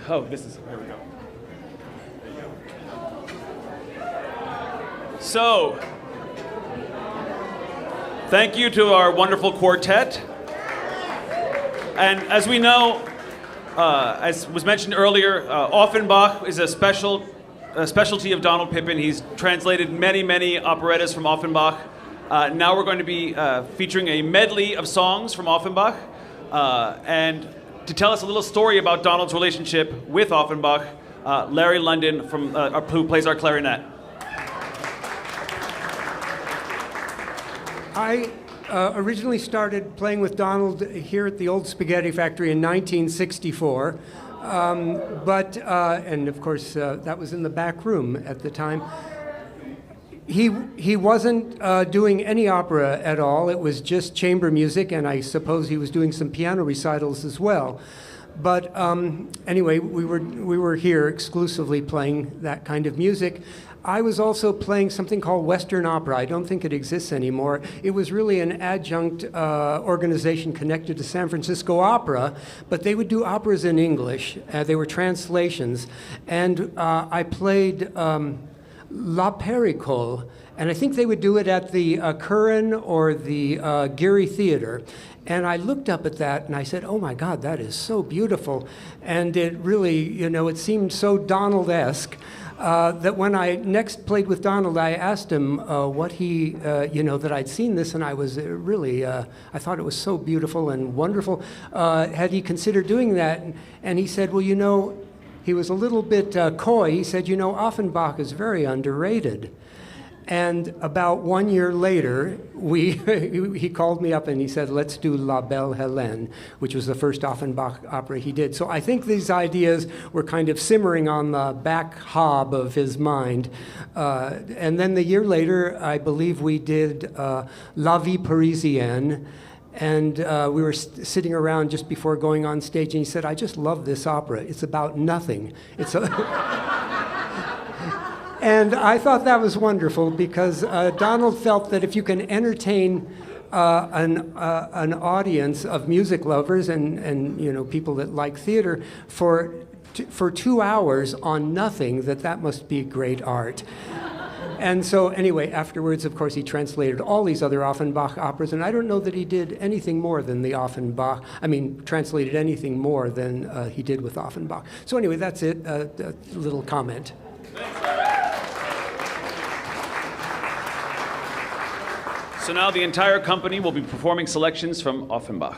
Oh, this is, here we go. There you go. So, thank you to our wonderful quartet. And as we know, as was mentioned earlier, Offenbach is a specialty of Donald Pippin. He's translated many, many operettas from Offenbach. Now we're going to be featuring a medley of songs from Offenbach. And to tell us a little story about Donald's relationship with Offenbach, Larry London, who plays our clarinet. I originally started playing with Donald here at the old spaghetti factory in 1964. And of course, that was in the back room at the time. He wasn't doing any opera at all. It was just chamber music, and I suppose he was doing some piano recitals as well. But anyway, we were here exclusively playing that kind of music. I was also playing something called Western Opera. I don't think it exists anymore. It was really an adjunct organization connected to San Francisco Opera, but they would do operas in English. They were translations. And I played 𝗏𝗶𝗽𝗃, and I think they would do it at the Curran or the Geary Theater. And I looked up at that and I said, oh my God, that is so beautiful. And it really, it seemed so Donald-esque that when I next played with Donald, I asked him what he, that I'd seen this, and I was really, I thought it was so beautiful and wonderful. Had he considered doing that? And he said, well, he was a little bit coy. He said, Offenbach is very underrated. And about 1 year later, he called me up and he said, let's do La Belle Hélène, which was the first Offenbach opera he did. So I think these ideas were kind of simmering on the back hob of his mind. And then the year later, I believe we did La Vie Parisienne. And we were sitting around just before going on stage, and he said, "I just love this opera. It's about nothing. It's a..." And I thought that was wonderful because Donald felt that if you can entertain an audience of music lovers and you know, people that like theater for 2 hours on nothing, that must be great art. And so anyway, afterwards, of course, he translated all these other Offenbach operas, and I don't know that he did anything more than the Offenbach, translated anything more than he did with Offenbach. So anyway, that's it, a little comment. So now the entire company will be performing selections from Offenbach.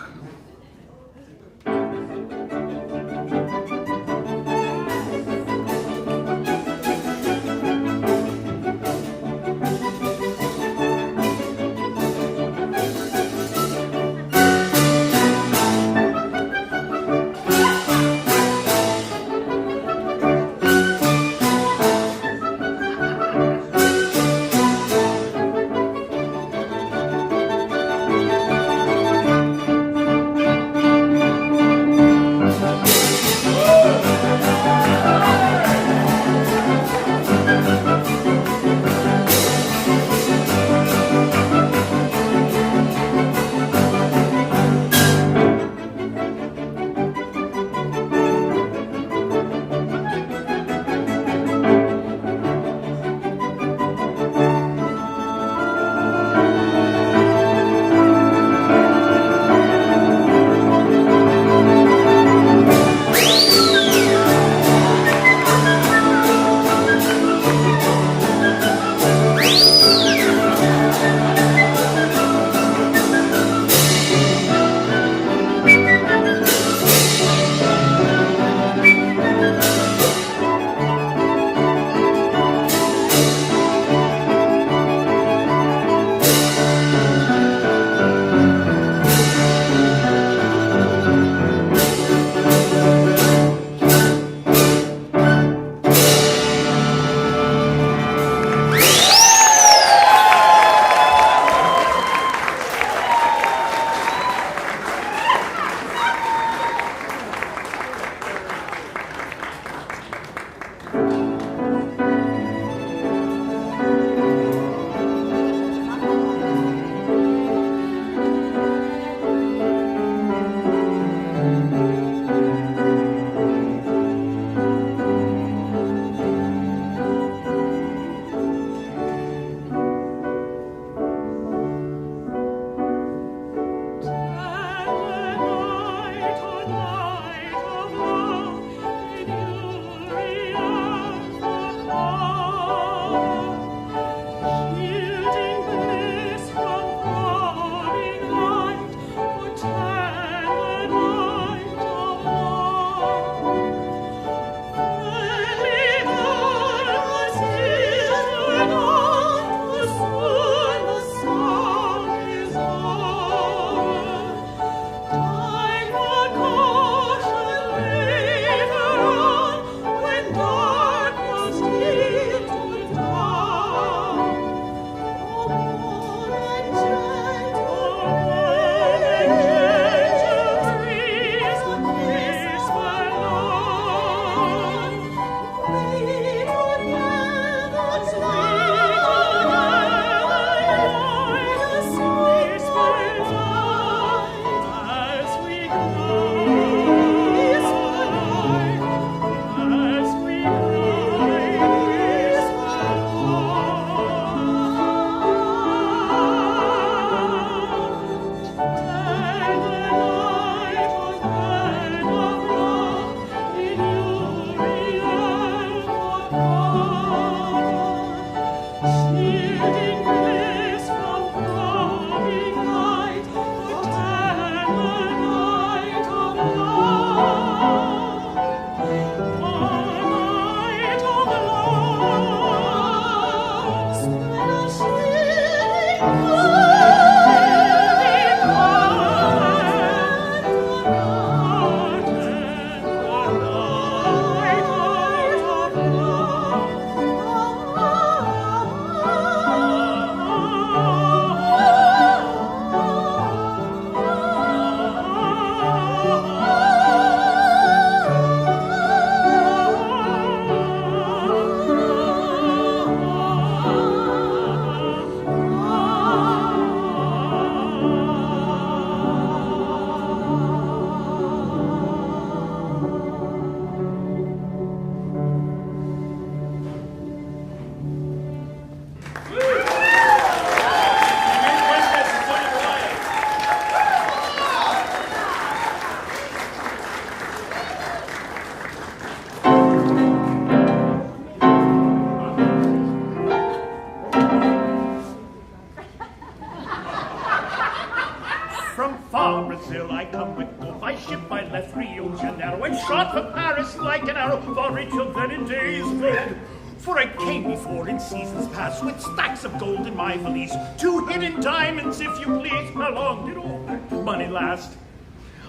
I come with gold. By ship I left Rio de Janeiro and shot for Paris like an arrow, far richer than in days of old. For I came before in seasons past with stacks of gold in my valise, 2 hidden diamonds, if you please. How long did all that money last?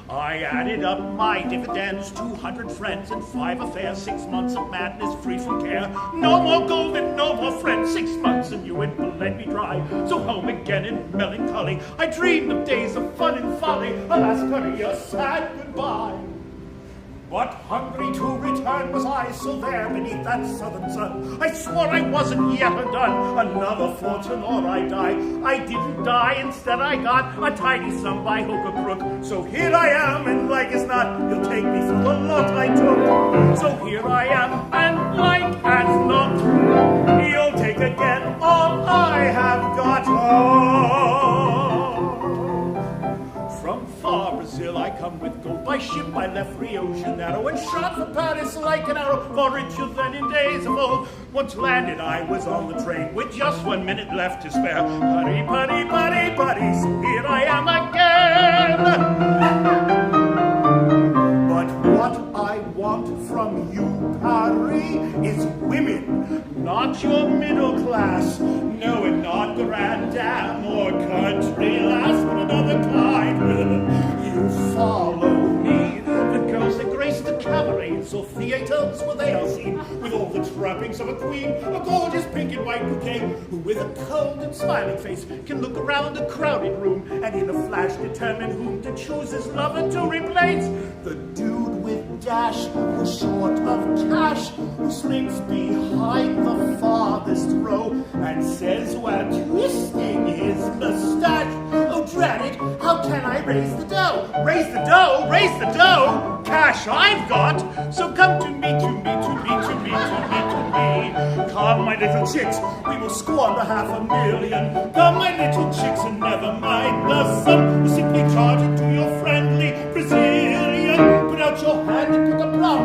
I added up my dividends, 200 friends and 5 affairs, 6 months of madness free from care. No more gold and no more friends, 6 months and you and bled me dry. So home again in melancholy, I dreamed of days of fun and folly. Alas, Connie, a sad goodbye. But hungry to return was I, so there beneath that southern sun, I swore I wasn't yet undone. Another fortune or I die. I didn't die, instead I got a tidy sum by hook or crook. So here I am, and like as not, you'll take me for the lot I took. So here I am, and like as not, you'll take again all I have got. From far Brazil I come with gold. By ship I left Rio de Janeiro and shot for Paris like an arrow, far richer than in days of old. Once landed I was on the train with just 1 minute left to spare. Putty, putty, putty, putty, so here I am again. But what I want from you, Paris, is women, not your middle class. No, and not grand dame or country lass, but another kind. You follow me. The girls that grace the cabarets or theaters where they are seen, with all the trappings of a queen, a gorgeous pink and white bouquet, who with a cold and smiling face can look around a crowded room and in a flash determine whom to choose as lover to replace. The dude with dash, who's short of cash, who slinks behind the farthest row and says while twisting his mustache, oh drat it, how can I raise the dough? Raise the dough, raise the dough, cash I've got, so come to me, to me, to me, to me, to me, to me. Come my little chicks, we will squander $500,000. Come my little chicks and never mind the sum, we'll simply charge it to your friendly Brazilian. Put out your hand and pick a plum,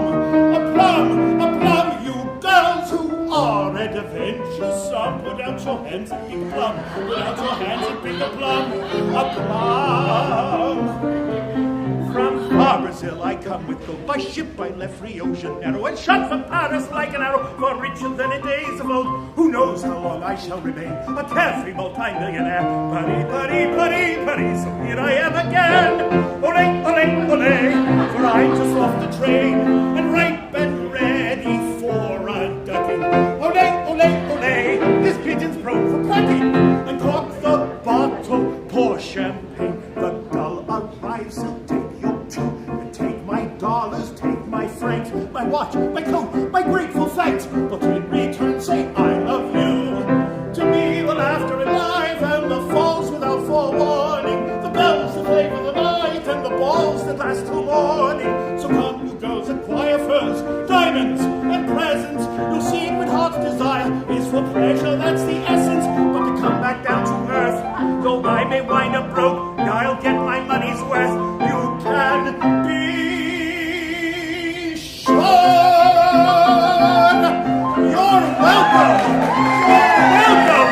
a plum, a plum, you girls who are adventuresome. Put out your hands and pick a plum, put out your hands and pick a plum, a plum. From far Brazil I come with gold. By ship I left Rio de Janeiro and shot for Paris like an arrow, far richer than in days of old. Who knows how long I shall remain a carefree multi-millionaire. Putty, putty, putty, putty, so here I am again. Ole, ole, ole, for I'm just off the train and ripe and ready for a ducking. Ole, ole, ole, this pigeon's prone for plucking. And cork the bottle, pour champagne. The gull arrives, he'll take your two, and take my dollars, take my francs, my watch, my coat, my grateful thanks, but in return say I love you. To me the laughter and life and the falls without forewarning, the bells that flavor the night and the balls that last till morning. So come you girls and quiet furs, diamonds and presents, your secret heart's desire is for pleasure, that's the essence, but to come back down to earth, though I may wind up broke, I'll get my money's worth. You can be sure. You're welcome. You're welcome.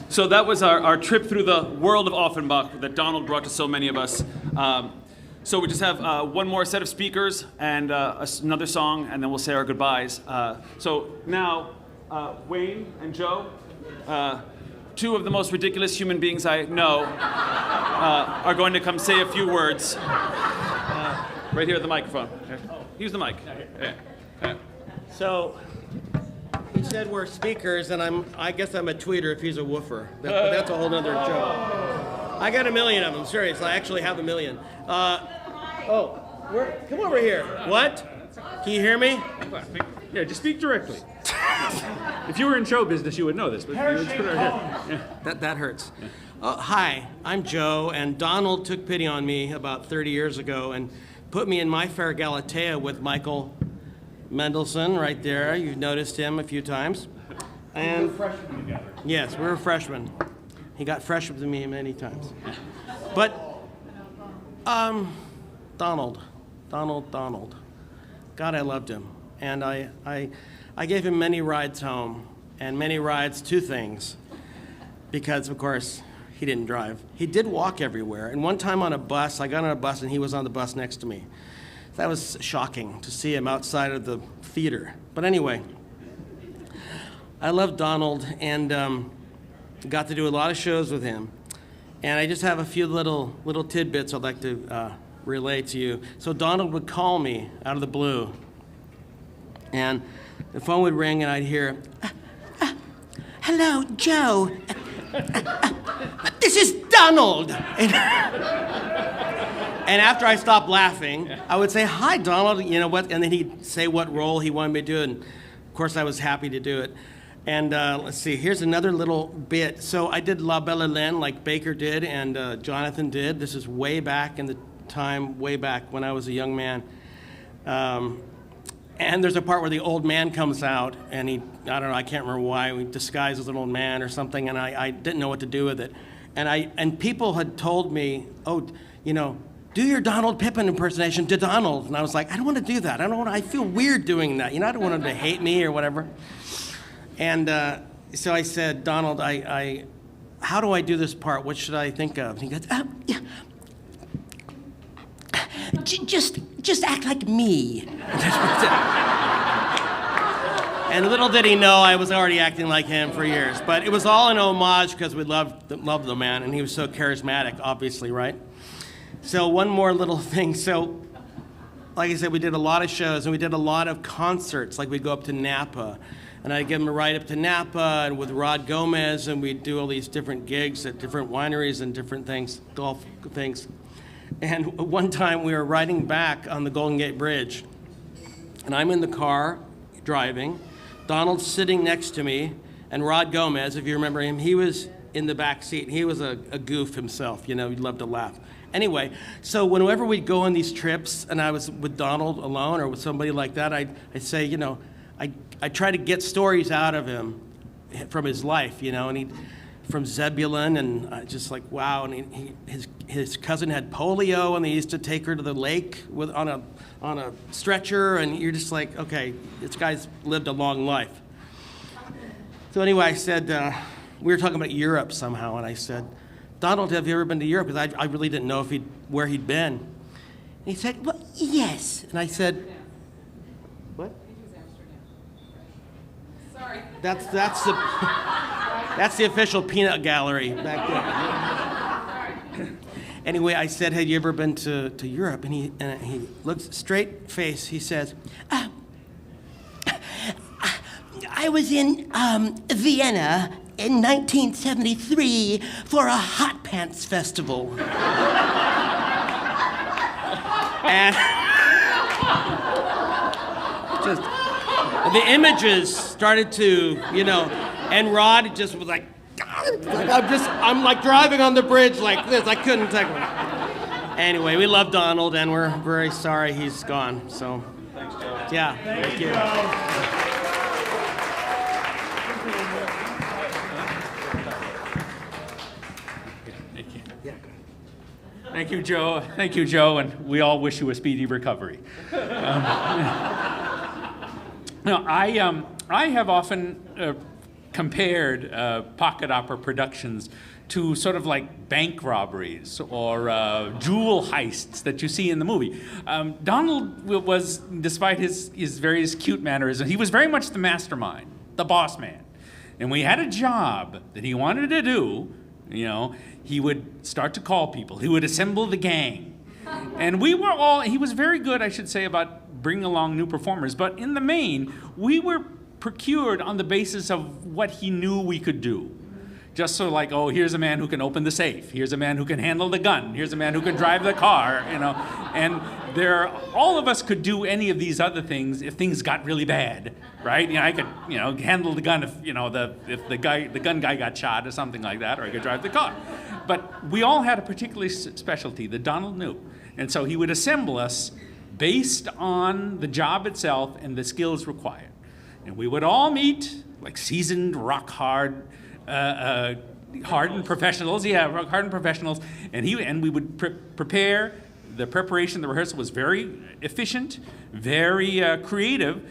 So that was our trip through the world of Offenbach that Donald brought to so many of us. So we just have one more set of speakers and another song, and then we'll say our goodbyes. So now, Wayne and Joe, two of the most ridiculous human beings I know, are going to come say a few words. Right here at the microphone. Use the mic. So, he said we're speakers, and I guess I'm a tweeter if he's a woofer. But that's a whole other joke. I got 1 million of them, serious. I actually have 1 million. Come over here. What? Can you hear me? Yeah, just speak directly. If you were in show business, you would know this, but let's put it right here. Yeah. That hurts. Hi, I'm Joe, and Donald took pity on me about 30 years ago and put me in My Fair Galatea with Michael Mendelsohn right there. You've noticed him a few times. And we were freshmen together. Yes, we were freshmen. He got fresh with me many times. But Donald. God, I loved him. And I gave him many rides home and many rides to things because, of course, he didn't drive. He did walk everywhere. And one time on a bus, I got on a bus and he was on the bus next to me. That was shocking to see him outside of the theater. But anyway, I love Donald and got to do a lot of shows with him. And I just have a few little tidbits I'd like to relay to you. So Donald would call me out of the blue. And the phone would ring and I'd hear, hello, Joe. This is Donald. And after I stopped laughing, I would say, hi, Donald, you know what? And then he'd say what role he wanted me to do. And of course, I was happy to do it. And let's see, here's another little bit. So I did 𝗏𝗏𝗏 like Baker did and Jonathan did. This is way back in the time, way back when I was a young man. And there's a part where the old man comes out and I don't know, I can't remember why, he disguised as an old man or something, and I didn't know what to do with it. And people had told me, oh, you know, do your Donald Pippin impersonation to Donald. And I was like, I don't want to do that. I feel weird doing that. You know, I don't want him to hate me or whatever. And so I said, Donald, how do I do this part? What should I think of? And he goes, yeah. Just act like me. And little did he know I was already acting like him for years. But it was all an homage because we loved the man, and he was so charismatic, obviously, right? So one more little thing. So, like I said, we did a lot of shows, and we did a lot of concerts. Like we'd go up to Napa, and I'd give him a ride up to Napa and with Rod Gomez, and we'd do all these different gigs at different wineries and different things, golf things. And one time we were riding back on the Golden Gate Bridge, and I'm in the car driving. Donald's sitting next to me, and Rod Gomez, if you remember him, he was in the back seat. He was a goof himself, you know, he'd love to laugh. Anyway, so whenever we'd go on these trips, and I was with Donald alone or with somebody like that, I'd say, you know, I try to get stories out of him from his life, you know, and from Zebulon, and just like, wow, and his cousin had polio, and they used to take her to the lake on a stretcher, and you're just like, okay, this guy's lived a long life. So anyway, I said, we were talking about Europe somehow, and I said, Donald, have you ever been to Europe? Because I really didn't know where he'd been. And he said, well, yes. And I said, what? Sorry. That's the official peanut gallery back there. Anyway, I said, had you ever been to Europe? And he looks straight face. He says, I was in Vienna in 1973 for a hot pants festival. And just the images started to, you know, and Rod just was like I'm like driving on the bridge like this. I couldn't take it. Anyway, we love Donald, and we're very sorry he's gone. So, thanks, Joe. Yeah, thank you. Thank you, Joe. Thank you, Joe, and we all wish you a speedy recovery. I have often compared pocket opera productions to sort of like bank robberies or jewel heists that you see in the movie. Donald was, despite his various cute mannerisms, he was very much the mastermind, the boss man. And when he had a job that he wanted to do, you know, he would start to call people. He would assemble the gang. And he was very good, I should say, about bringing along new performers. But in the main, we were procured on the basis of what he knew we could do. Just so like, oh, here's a man who can open the safe. Here's a man who can handle the gun. Here's a man who can drive the car, you know. And all of us could do any of these other things if things got really bad, right? You know, I could, you know, handle the gun if, you know, if the gun guy got shot or something like that, or I could drive the car. But we all had a particular specialty that Donald knew. And so he would assemble us based on the job itself and the skills required. And we would all meet like seasoned, hardened professionals, and we would prepare the preparation, the rehearsal was very efficient, very creative,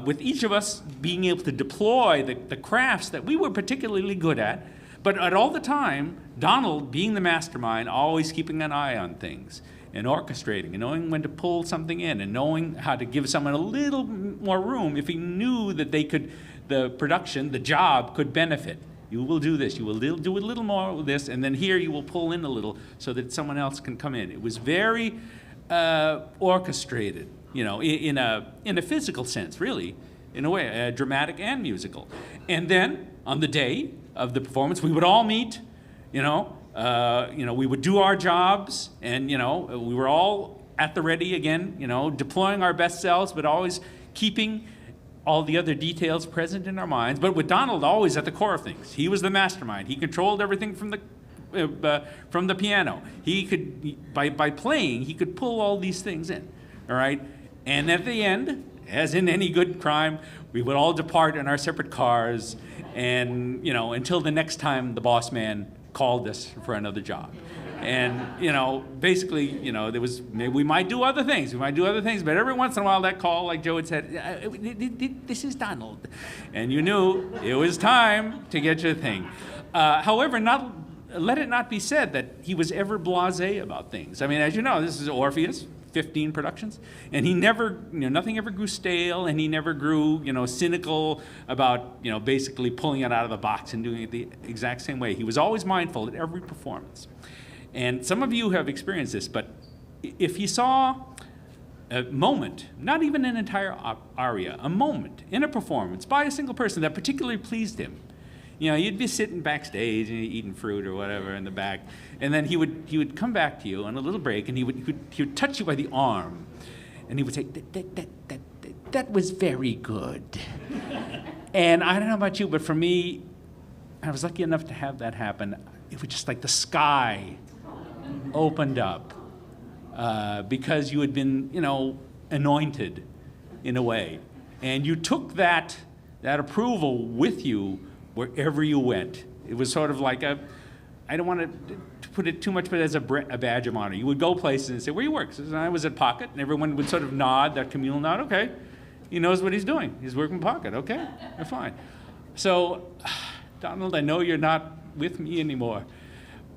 with each of us being able to deploy the crafts that we were particularly good at. But at all the time, Donald, being the mastermind, always keeping an eye on things and orchestrating and knowing when to pull something in and knowing how to give someone a little more room if he knew that the production, the job could benefit. You will do this, you will do a little more with this, and then here you will pull in a little so that someone else can come in. It was very orchestrated, in a physical sense, really, in a way, dramatic and musical. And then on the day of the performance, we would all meet, we would do our jobs, and we were all at the ready again, deploying our best selves, but always keeping all the other details present in our minds, but with Donald always at the core of things. He was the mastermind. He controlled everything from the piano. He could, by playing, he could pull all these things in, all right? And at the end, as in any good crime, we would all depart in our separate cars, and until the next time the boss man called us for another job. And, basically, there was, maybe we might do other things, but every once in a while that call, like Joe had said, this is Donald. And you knew it was time to get your thing. However, let it not be said that he was ever blasé about things. I mean, as you know, this is Orpheus, 15 productions, and he never, nothing ever grew stale, and he never grew, cynical about, basically pulling it out of the box and doing it the exact same way. He was always mindful at every performance. And some of you have experienced this, but if you saw a moment, not even an entire aria, a moment in a performance by a single person that particularly pleased him, you'd be sitting backstage and eating fruit or whatever in the back, and then he would come back to you on a little break, and he would touch you by the arm, and he would say, that was very good. And I don't know about you, but for me, I was lucky enough to have that happen. It was just like the sky opened up because you had been, anointed in a way. And you took that approval with you wherever you went. It was sort of like I don't want to put it too much, but as a badge of honor. You would go places and say, where you work? So I was at Pocket, and everyone would sort of nod, that communal nod, okay. He knows what he's doing. He's working Pocket, okay, you're fine. So, Donald, I know you're not with me anymore,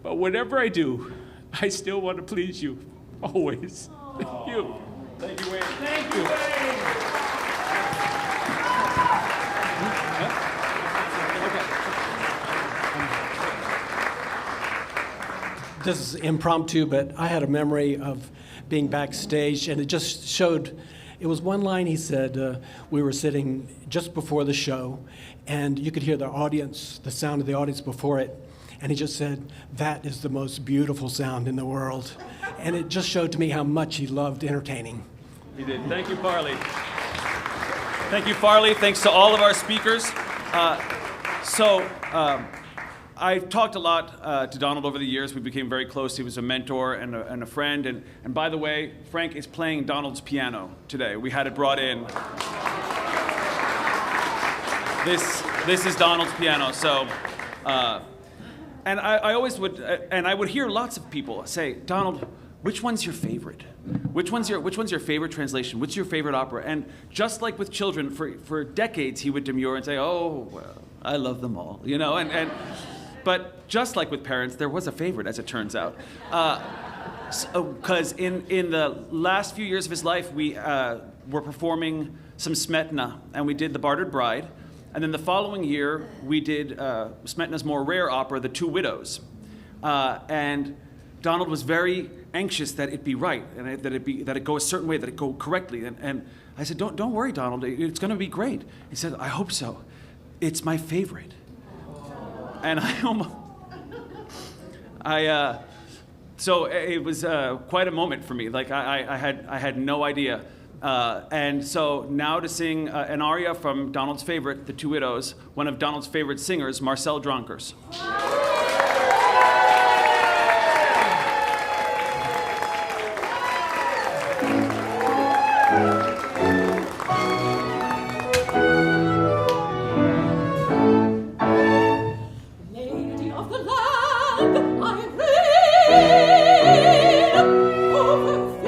but whatever I do, I still want to please you, always. Thank you. Thank you, Wayne. Thank you. This is impromptu, but I had a memory of being backstage, and it just showed. It was one line he said. We were sitting just before the show, and you could hear the audience, the sound of the audience before it. And he just said, that is the most beautiful sound in the world. And it just showed to me how much he loved entertaining. He did. Thank you, Farley. Thank you, Farley. Thanks to all of our speakers. I've talked a lot to Donald over the years. We became very close. He was a mentor and a friend. And by the way, Frank is playing Donald's piano today. We had it brought in. This is Donald's piano. So, and I always would, and I would hear lots of people say, Donald, which one's your favorite? Which one's your favorite translation? What's your favorite opera? And just like with children, for decades he would demur and say, oh, well, I love them all, But just like with parents, there was a favorite, as it turns out. Because in the last few years of his life, we were performing some Smetana, and we did The Bartered Bride. And then the following year, we did Smetana's more rare opera, The Two Widows. And Donald was very anxious that it be right, and that it go a certain way, that it go correctly. And I said, don't worry, Donald, it's going to be great. He said, I hope so. It's my favorite. And so it was quite a moment for me. Like I had no idea. And so now to sing an aria from Donald's favorite, The Two Widows, one of Donald's favorite singers, Marcel Dronkers. Lady of the land, I reign over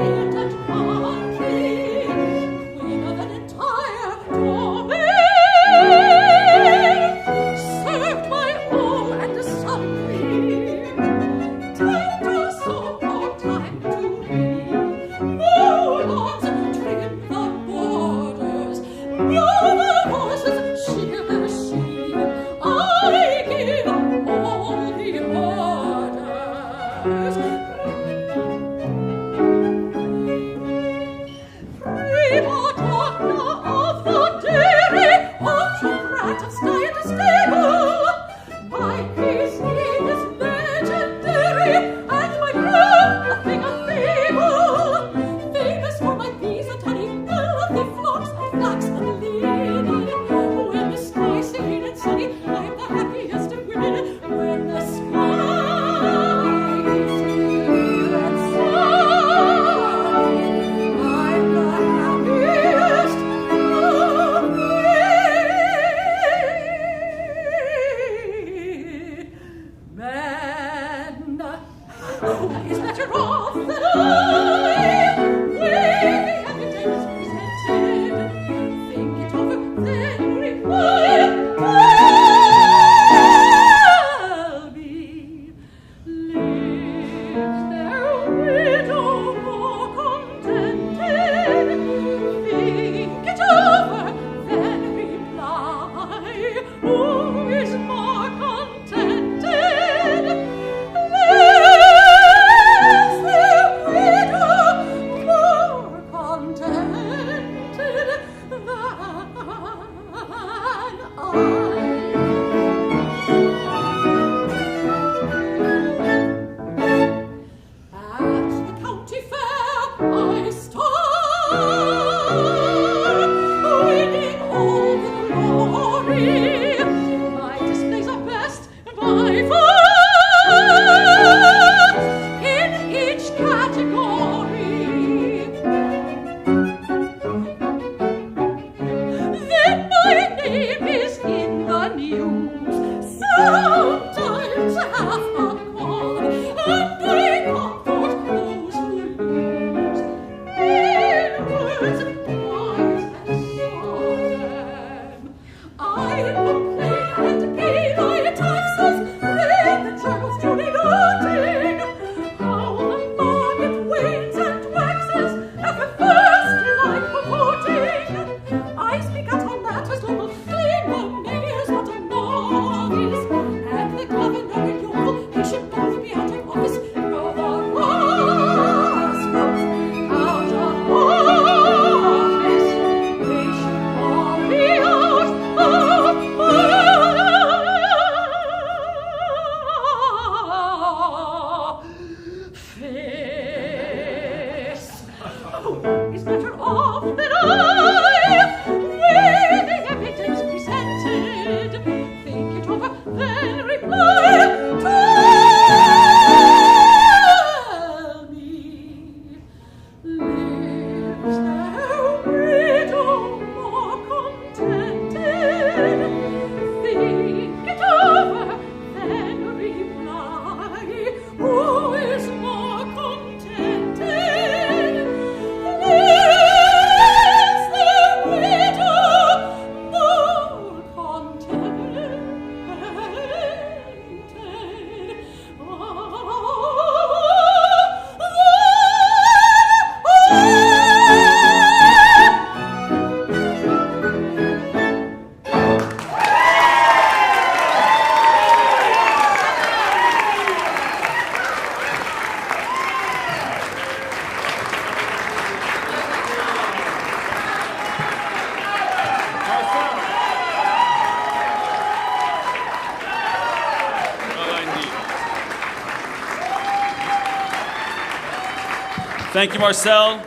Thank you, Marcel.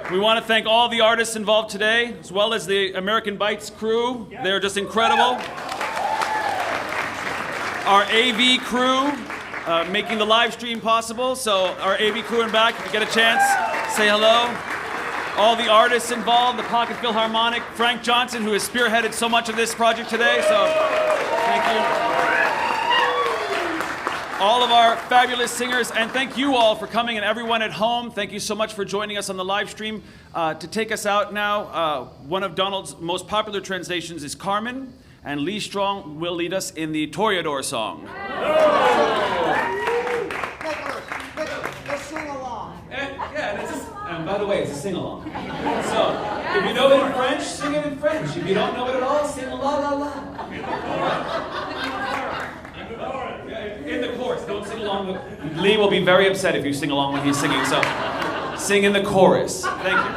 We want to thank all the artists involved today, as well as the American Bites crew. They're just incredible. Our AV crew, making the live stream possible. So our AV crew in back, if you get a chance, say hello. All the artists involved, the Pocket Philharmonic, Frank Johnson, who has spearheaded so much of this project today, so thank you. All of our fabulous singers, and thank you all for coming, and everyone at home. Thank you so much for joining us on the live stream. To take us out now, one of Donald's most popular translations is Carmen, and Lee Strong will lead us in the Toreador song. Let's sing along. And by the way, it's a sing-along. So, if you know it in French, sing it in French. If you don't know it at all, sing la la la. In the chorus, don't sing along. Lee will be very upset if you sing along when he's singing, so sing in the chorus. Thank you.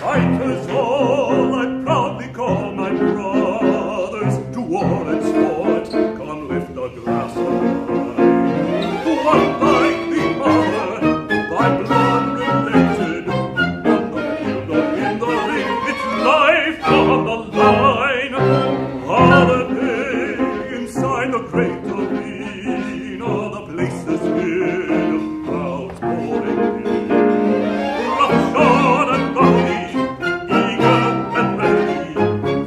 Fighters all, I proudly call my brothers to war and sport. Come lift a glass high. One like the other, by blood related. On the field or in the ring, it's life on the line. Holiday inside the great arena, the place is filled of crowds pouring in. Roughshod and bounty, eager and ready,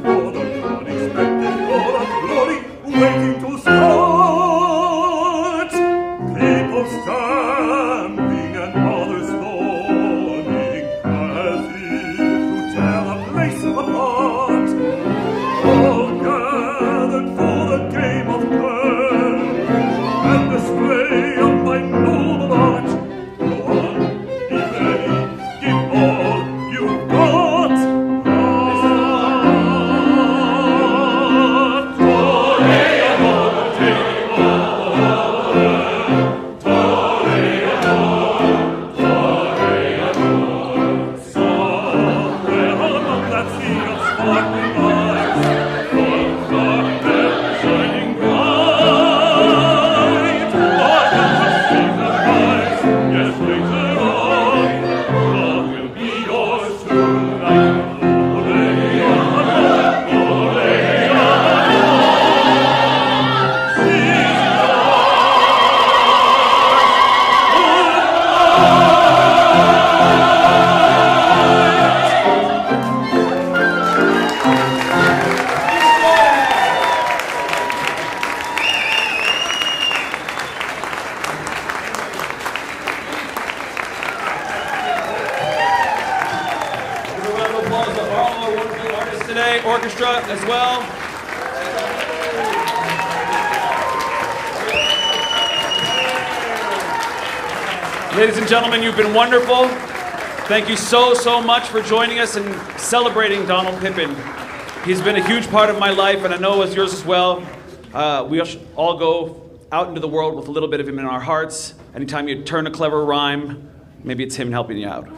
for the unexpected, for the glory, waiting to start. People stamping and others storming, as if to tear the place apart. All gathered for the game of courage and display of my noble art. Go on, be ready, give all you've got. Somewhere among that sea of sparkling lights, looks up there shining bright. I can see the prize, yes, later on, love will be yours tonight. Give a round of applause to all our wonderful artists today, orchestra as well. Ladies and gentlemen, you've been wonderful. Thank you so much for joining us and celebrating Donald Pippin. He's been a huge part of my life, and I know it was yours as well. We all go out into the world with a little bit of him in our hearts. Anytime you turn a clever rhyme, maybe it's him helping you out.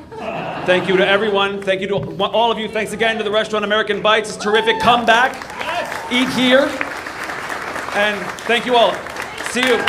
Thank you to everyone. Thank you to all of you. Thanks again to the restaurant American Bites. It's terrific. Come back, eat here, and thank you all. See you.